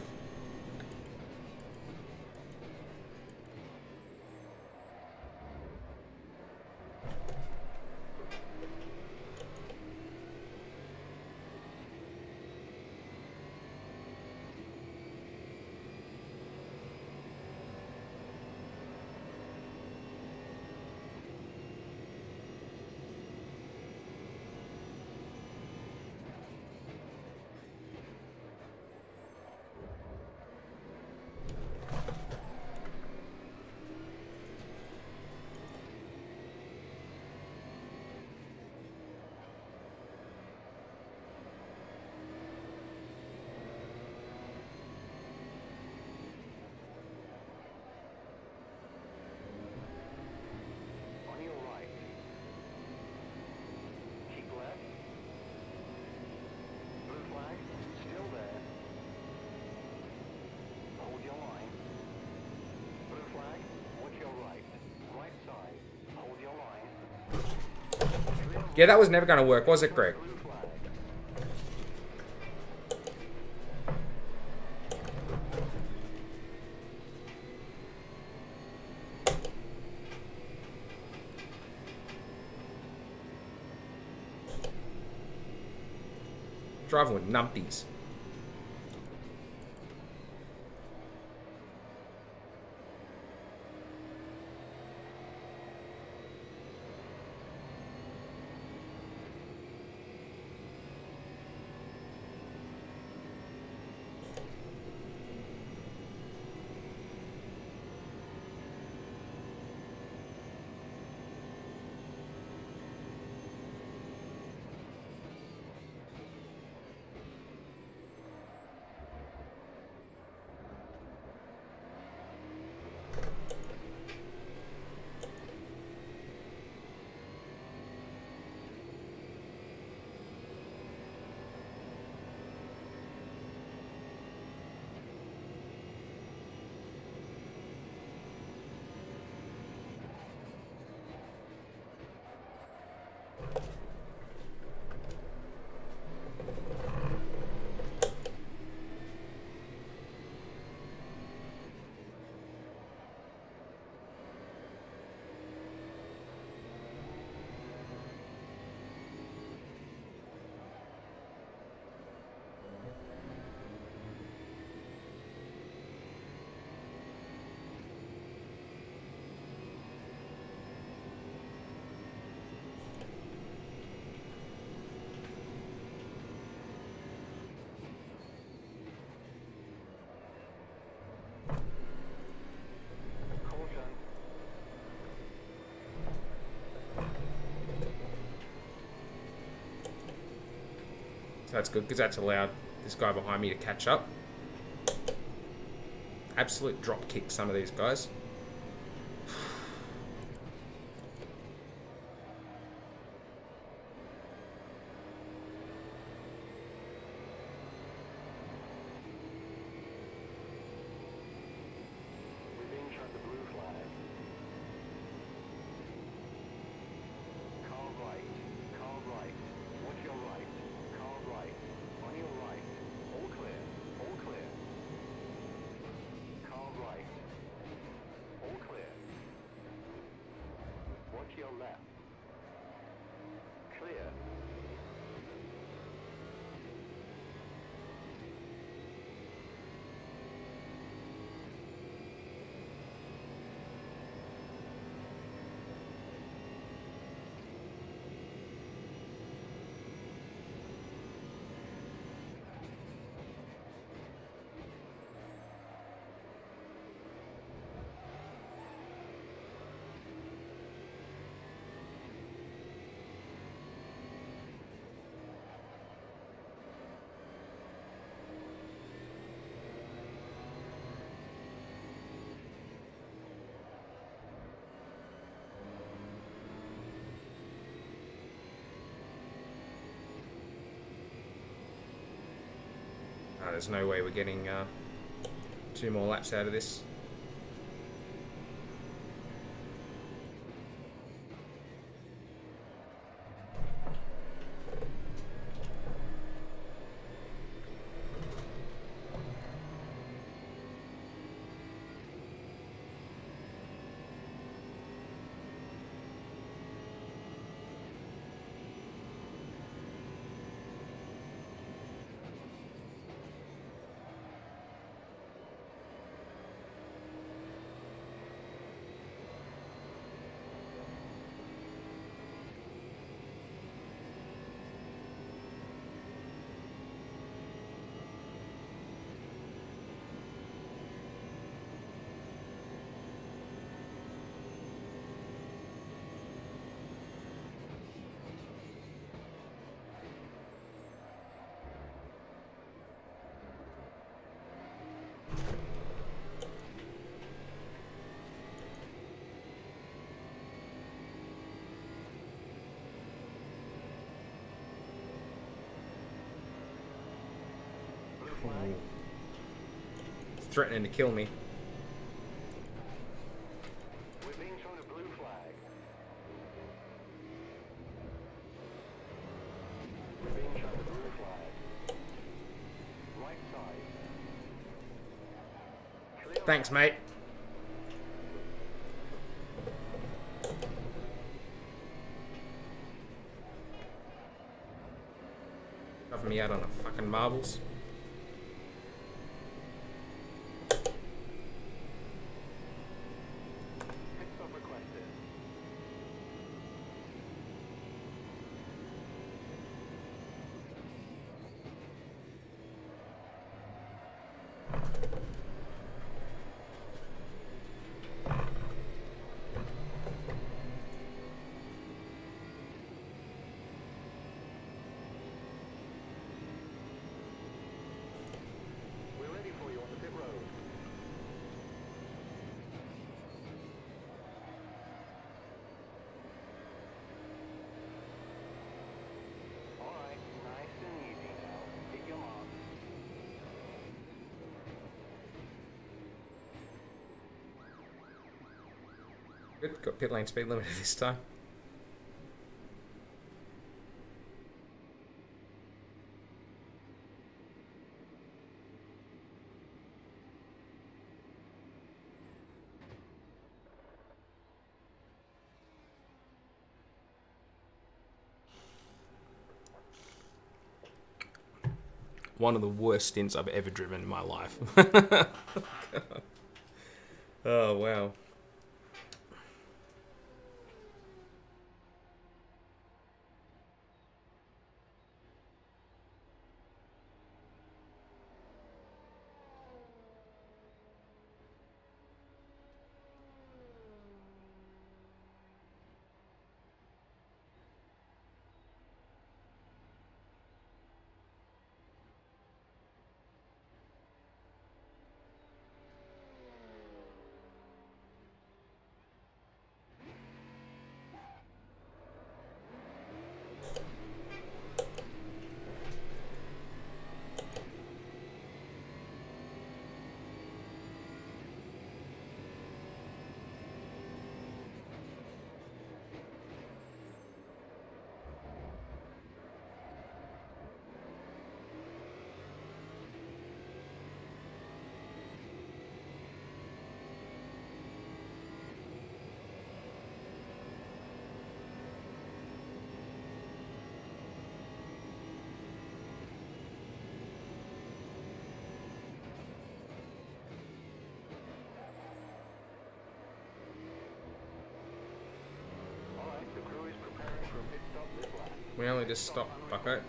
Yeah, that was never going to work, was it, Greg? Driving with numpties. So that's good, because that's allowed this guy behind me to catch up. Absolute drop kick, some of these guys. We're being shown the blue flag. Car right, car right. Watch your right, car right. On your right. All clear, all clear. Car right. All clear. Watch your left. Clear. There's no way we're getting 2 more laps out of this. It's threatening to kill me. We're being shown a blue flag. We're being shown a blue flag. Right side. Clear. Thanks, mate. Shoving me out on the fucking marbles. Pit stop requested. We're ready for you on the pit road. All right, nice and easy now. Hit your mark. Good, got pit lane speed limit this time. One of the worst stints I've ever driven in my life. Oh, wow. We only just stopped, bucko.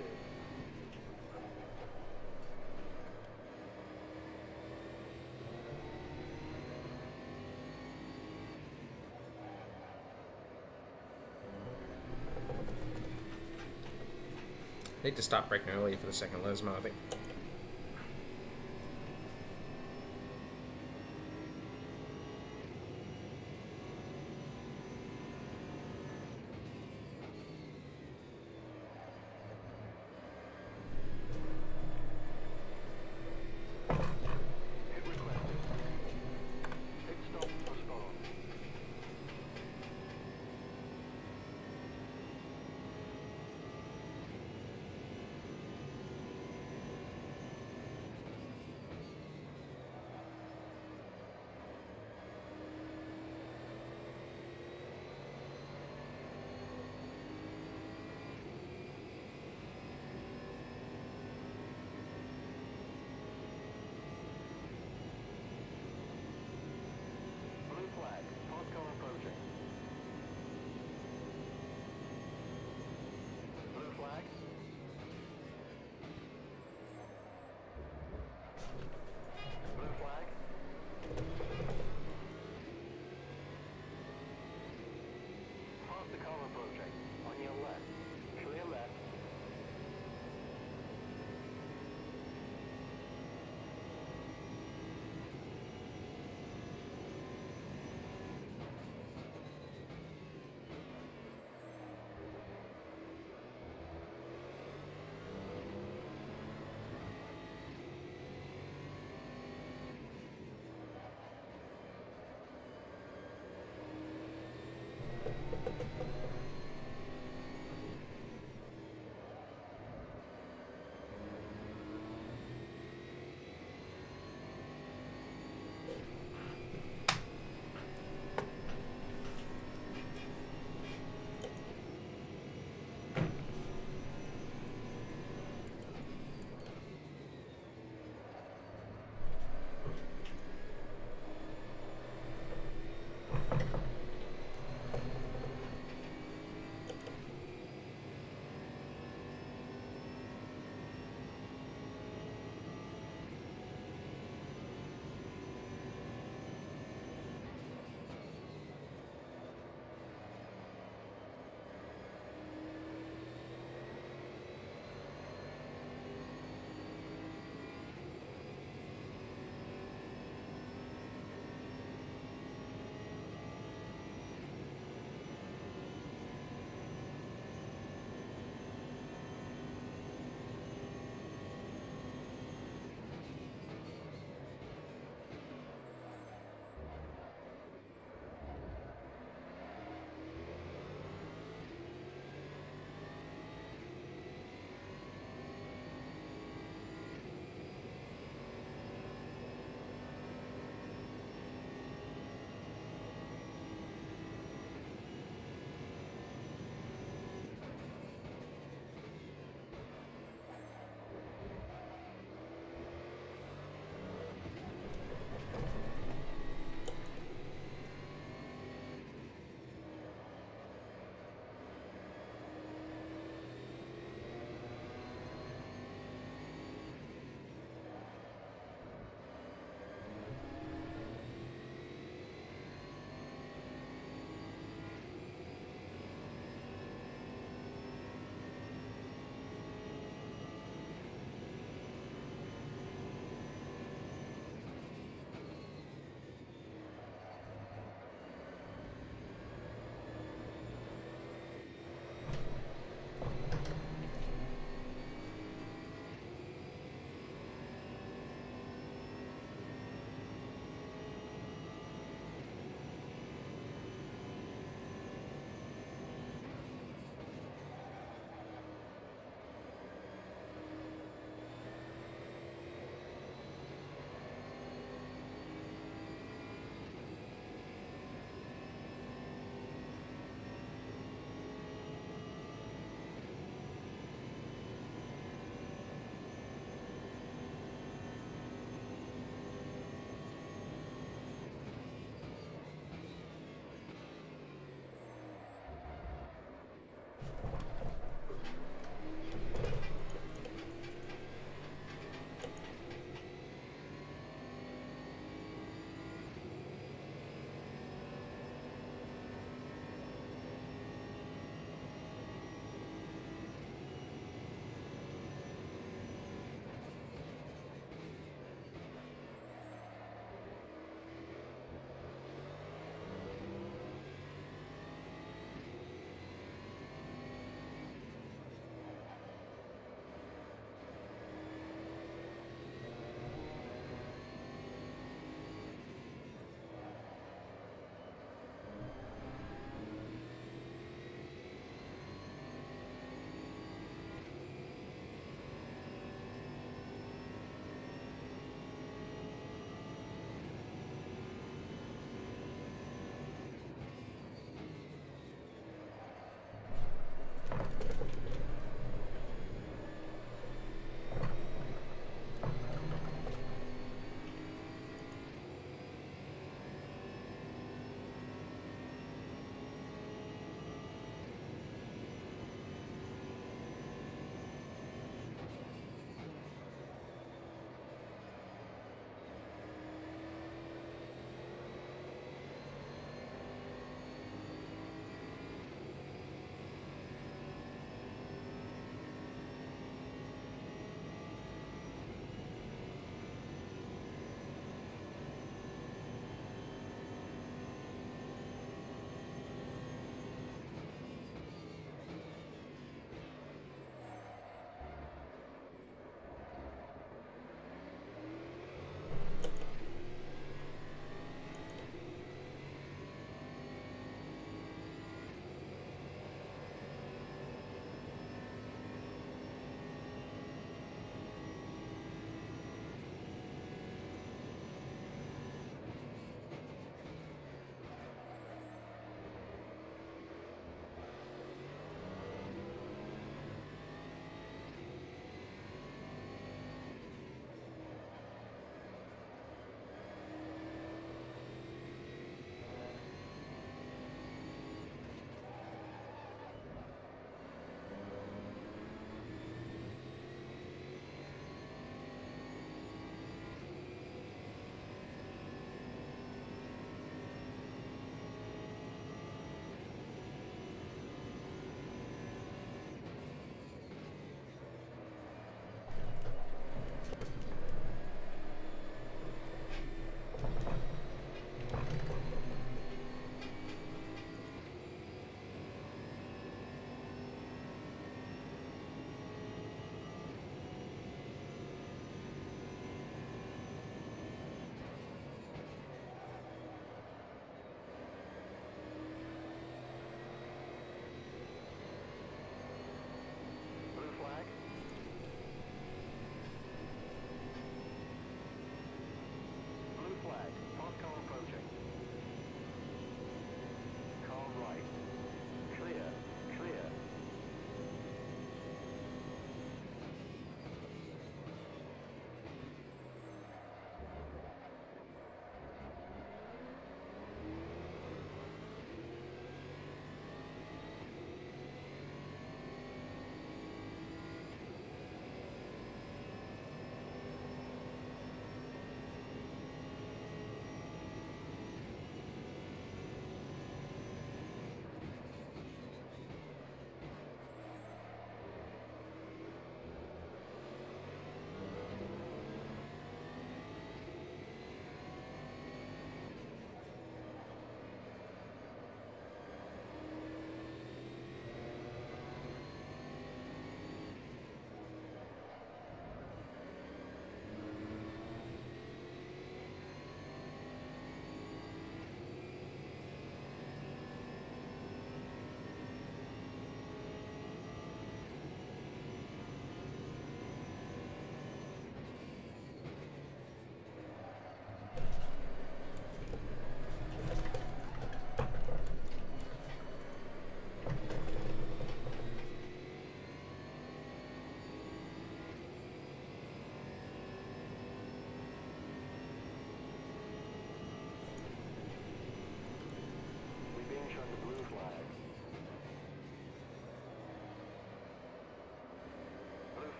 Need to start braking early for the second Lesmo, I think. Hit requested. Pit stop postponed.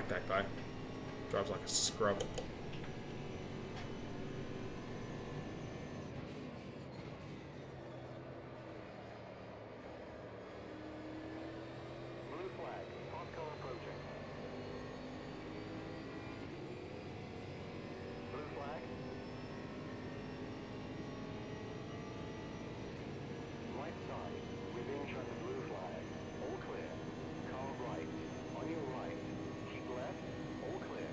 like that guy. Drives like a scrub. Blue flag. Hot car approaching. Blue flag. Right side. Within track blue flag. All clear. Car right. On your right. Keep left. All clear.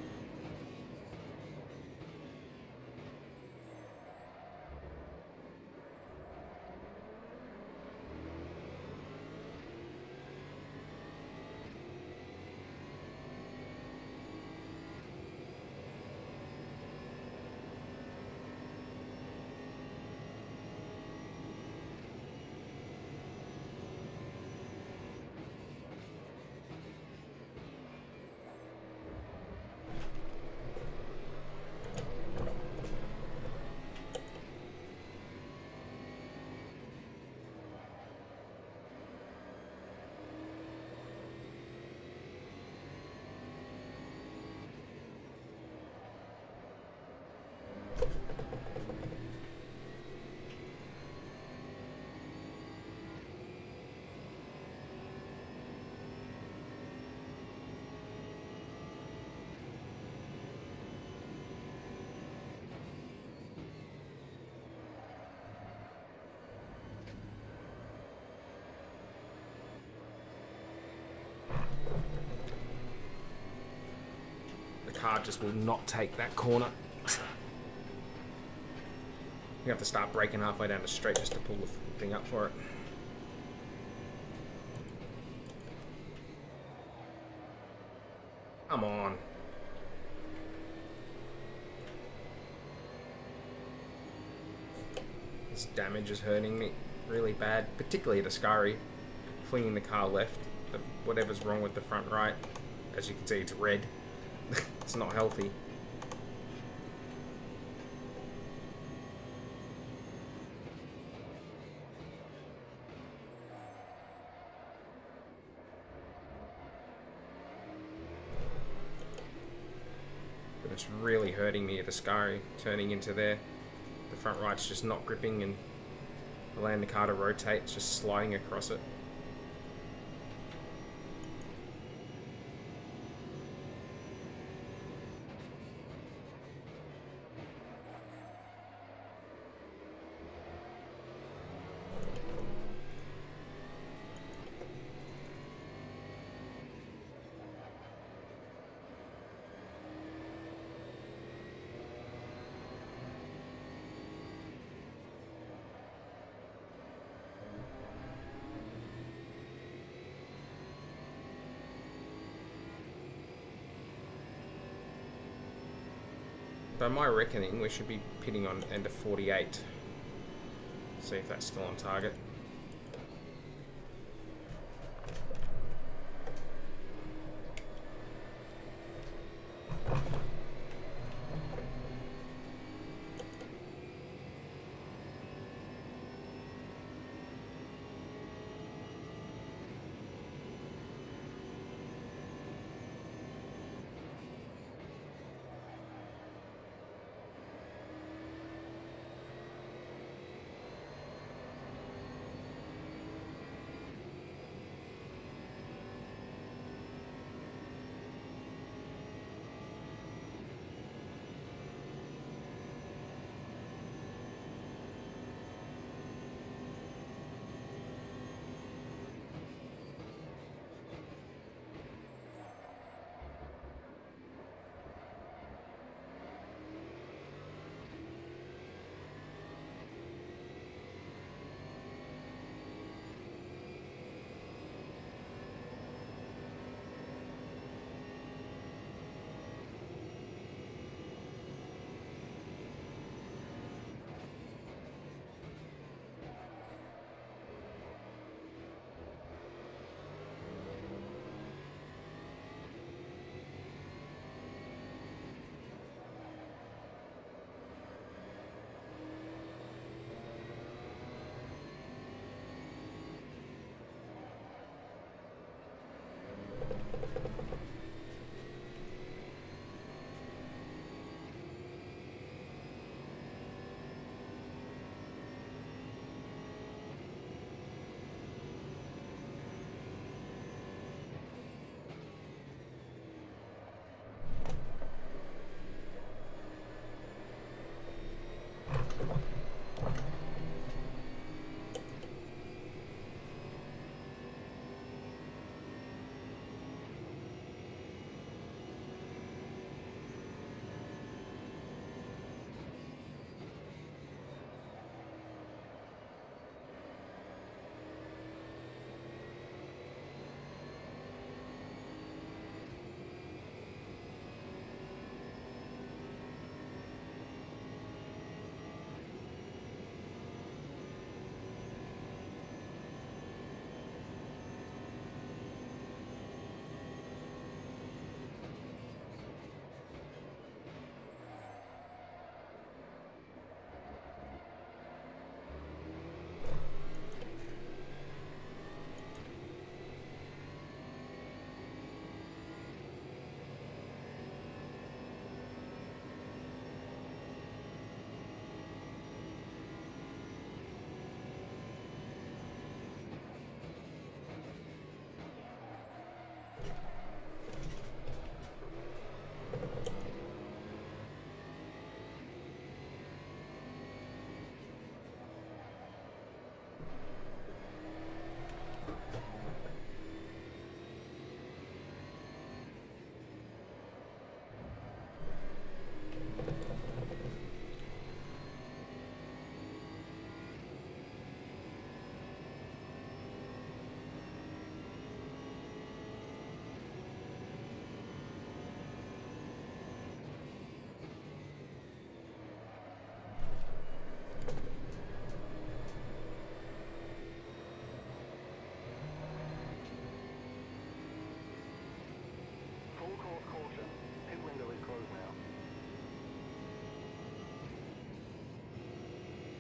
The car just will not take that corner. You have to start braking halfway down the straight just to pull the thing up for it. Come on. This damage is hurting me really bad, particularly at Ascari. Flinging the car left. Whatever's wrong with the front right. As you can see, it's red. It's not healthy. But it's really hurting me at Ascari, turning into there. The front right's just not gripping, and allowing the car to rotate, it's just sliding across it. By my reckoning, we should be pitting on end of 48. See if that's still on target.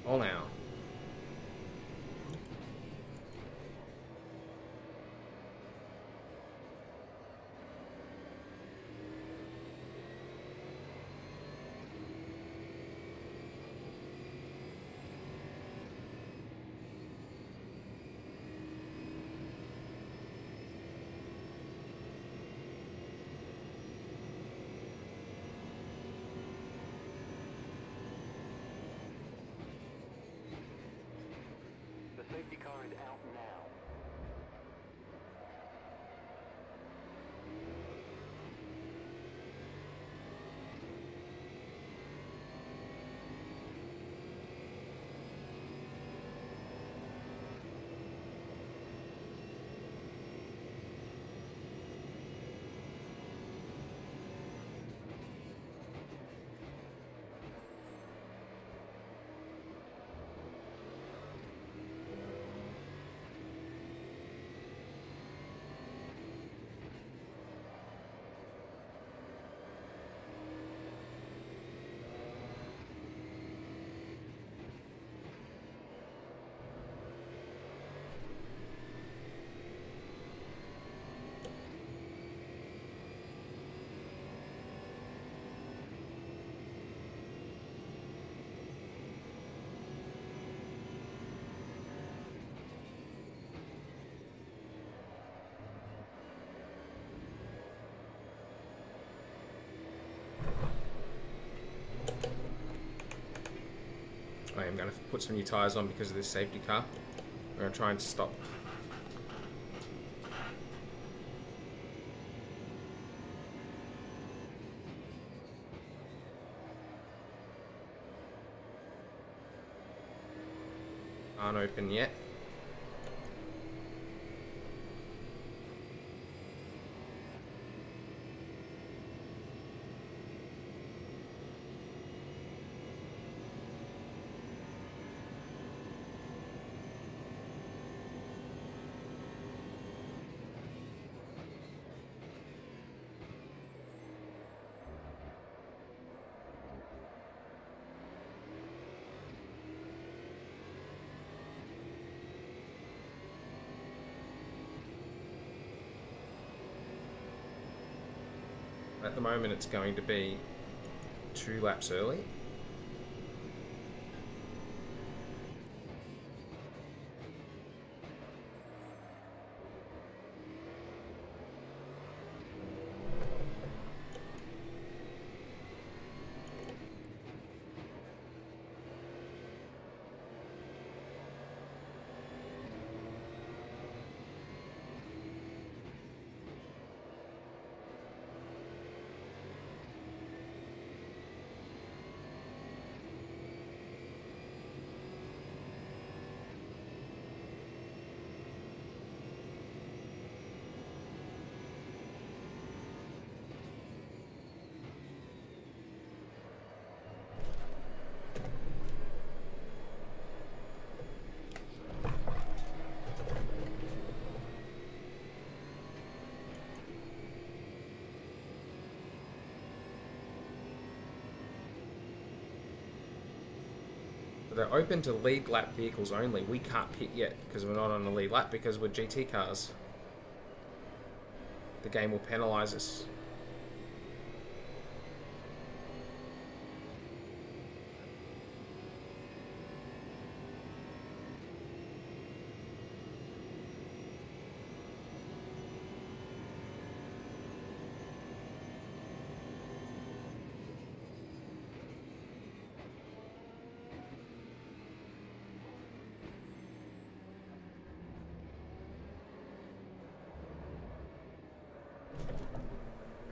All now. The safety car is out now. I am going to put some new tyres on because of this safety car. We're going to try and stop. Aren't open yet. At the moment it's going to be 2 laps early. They're open to lead lap vehicles only. We can't pit yet because we're not on the lead lap because we're GT cars. The game will penalise us.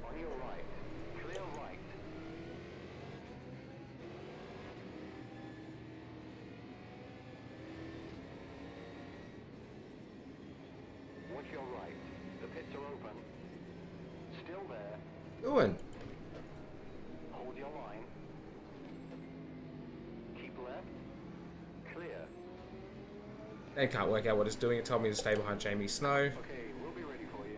On your right. Clear right. Watch your right. The pits are open. Still there. Doing. Hold your line. Keep left. Clear. They can't work out what it's doing. It told me to stay behind Jamie Snow. Okay, we'll be ready for you.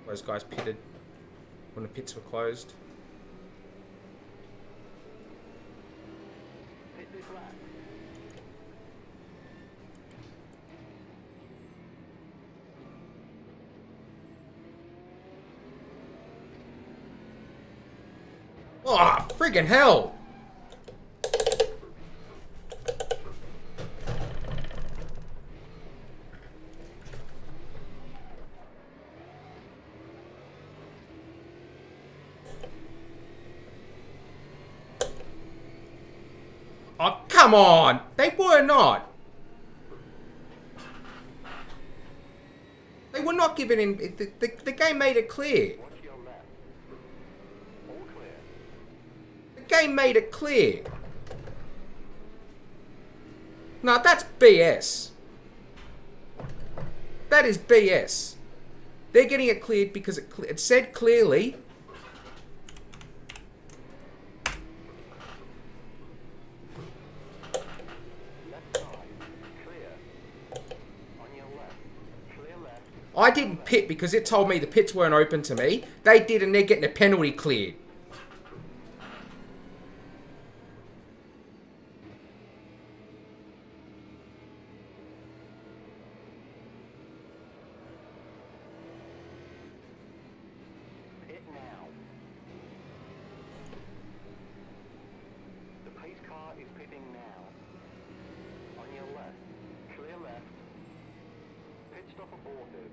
Those guys pitted when the pits were closed. Pit this lap. Oh, friggin' hell! Oh, come on! They were not! They were not given in... The game made it clear. Watch your left. All clear. The game made it clear. No, that's BS. That is BS. They're getting it cleared because it said clearly... Left side. Clear. On your left. Clear left. I didn't pit because it told me the pits weren't open to me. They did, and they're getting a penalty cleared. Pit now. The pace car is pitting now. On your left. Clear left. Pit stop aborted.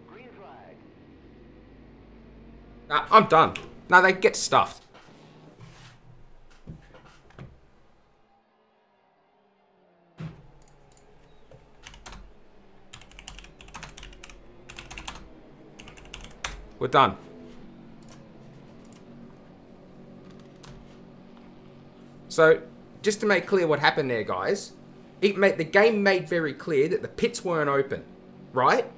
Green flag. Nah, I'm done. No, they get stuffed. We're done. So, just to make clear what happened there, guys, the game made very clear that the pits weren't open, right?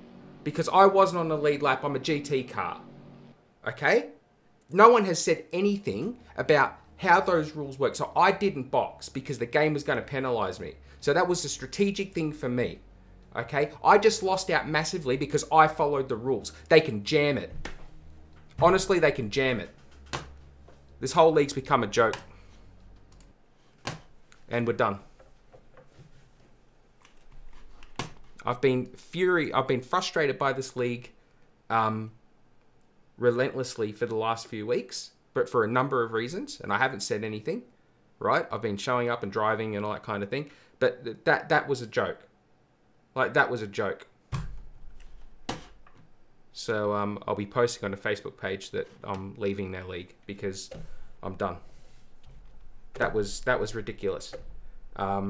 Because I wasn't on the lead lap, I'm a GT car, okay? No one has said anything about how those rules work, so I didn't box because the game was going to penalise me. So that was a strategic thing for me, okay? I just lost out massively because I followed the rules. They can jam it. Honestly, they can jam it. This whole league's become a joke. And we're done. I've been frustrated by this league relentlessly for the last few weeks, but for a number of reasons, and I haven't said anything, right? I've been showing up and driving and all that kind of thing, but that was a joke. Like, that was a joke. So I'll be posting on the Facebook page that I'm leaving their league because I'm done. That was ridiculous. For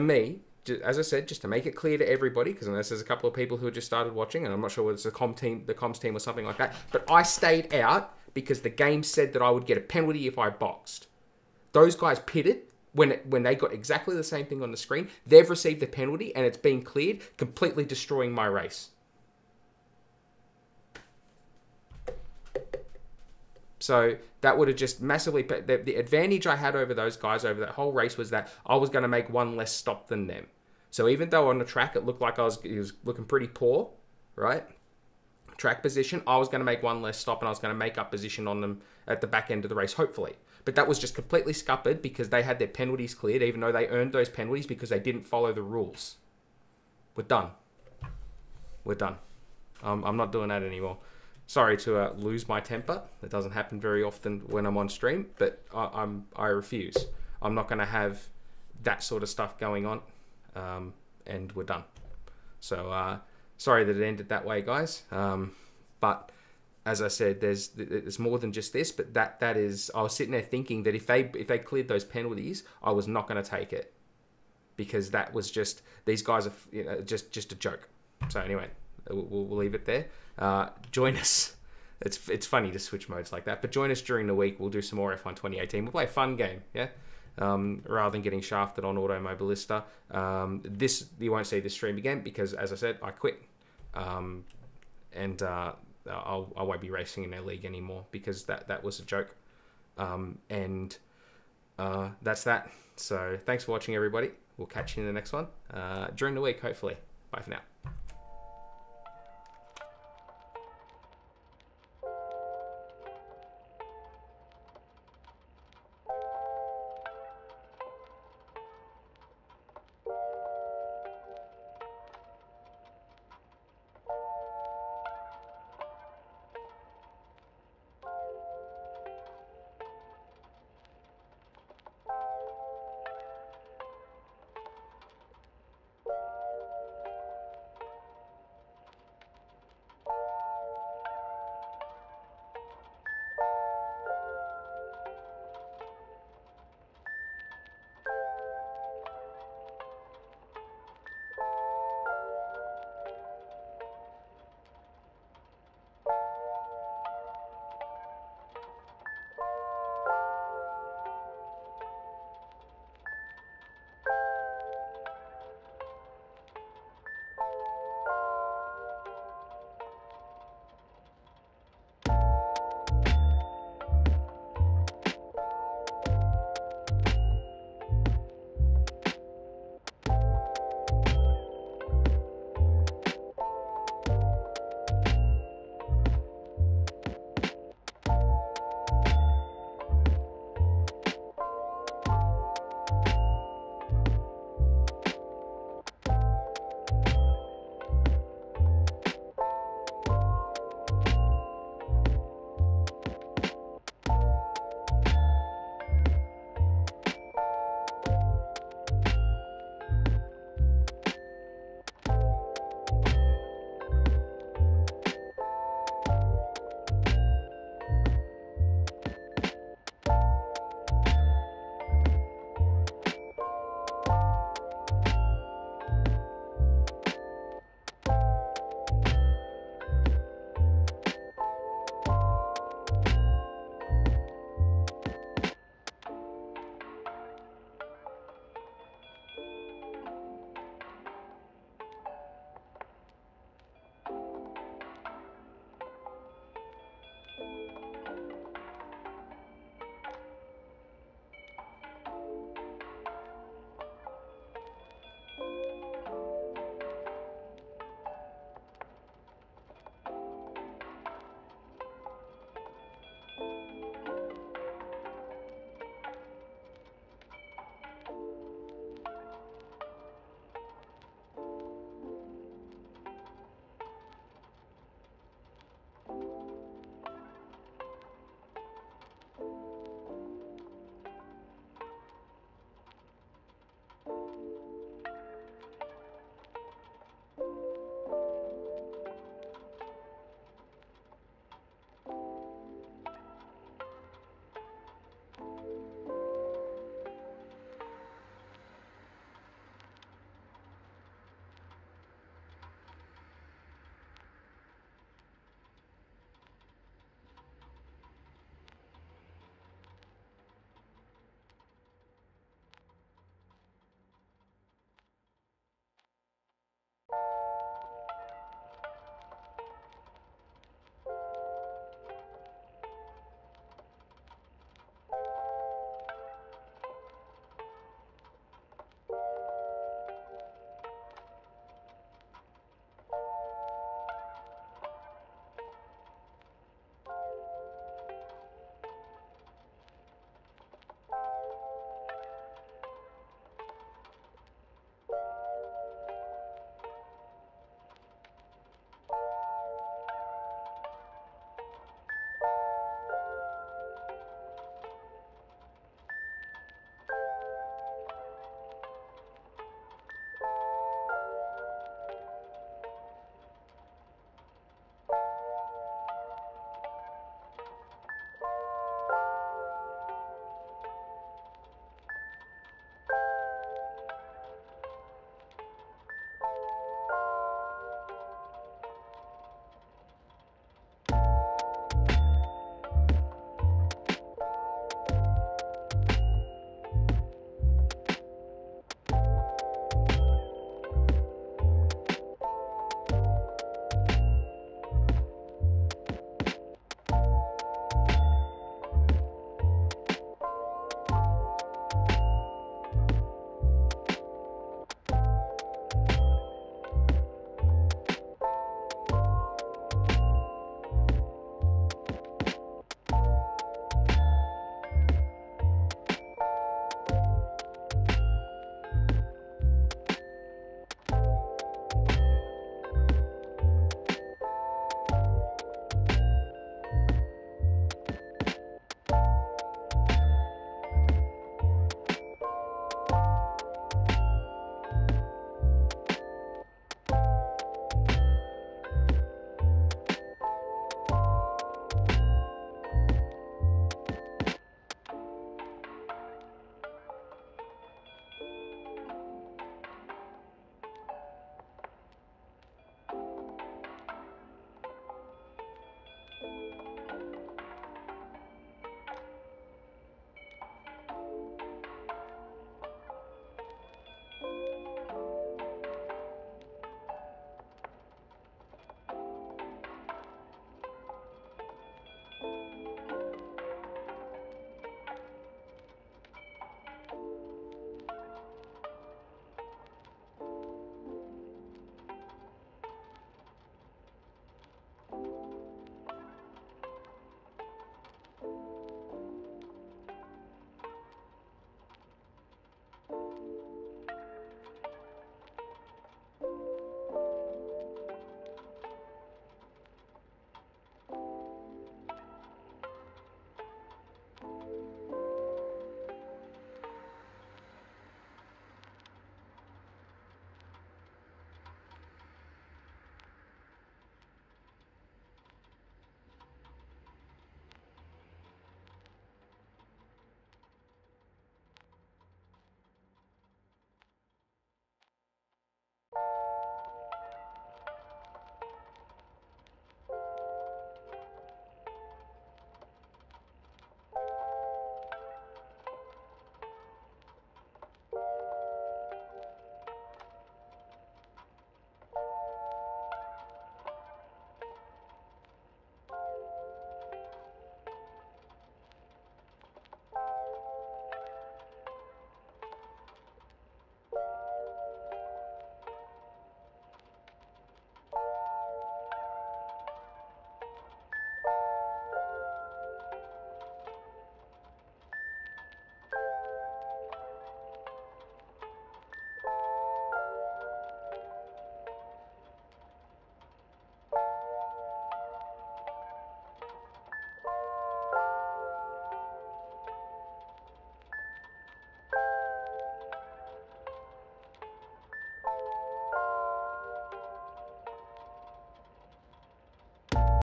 me, as I said, just to make it clear to everybody, because unless there's a couple of people who just started watching, and I'm not sure whether it's the comms team or something like that, but I stayed out because the game said that I would get a penalty if I boxed. Those guys pitted when they got exactly the same thing on the screen. They've received a penalty and it's been cleared, completely destroying my race. So that would have just massively... The advantage I had over those guys over that whole race was that I was going to make one less stop than them. So even though on the track it looked like it was looking pretty poor, right? Track position, I was going to make one less stop and I was going to make up position on them at the back end of the race, hopefully. But that was just completely scuppered because they had their penalties cleared, even though they earned those penalties because they didn't follow the rules. We're done. We're done. I'm not doing that anymore. Sorry to lose my temper. That doesn't happen very often when I'm on stream, but I refuse. I'm not going to have that sort of stuff going on, and we're done. So sorry that it ended that way, guys. But as I said, there's more than just this. But that is, I was sitting there thinking that if they cleared those penalties, I was not going to take it because that was just, these guys are just a joke. So anyway, we'll leave it there. Join us. It's funny to switch modes like that, but join us during the week. We'll do some more F1 2018. We'll play a fun game, yeah. Rather than getting shafted on Automobilista. You won't see this stream again because, as I said, I quit, and I won't be racing in their league anymore because that was a joke. And that's that. So thanks for watching, everybody. We'll catch you in the next one during the week, hopefully. Bye for now.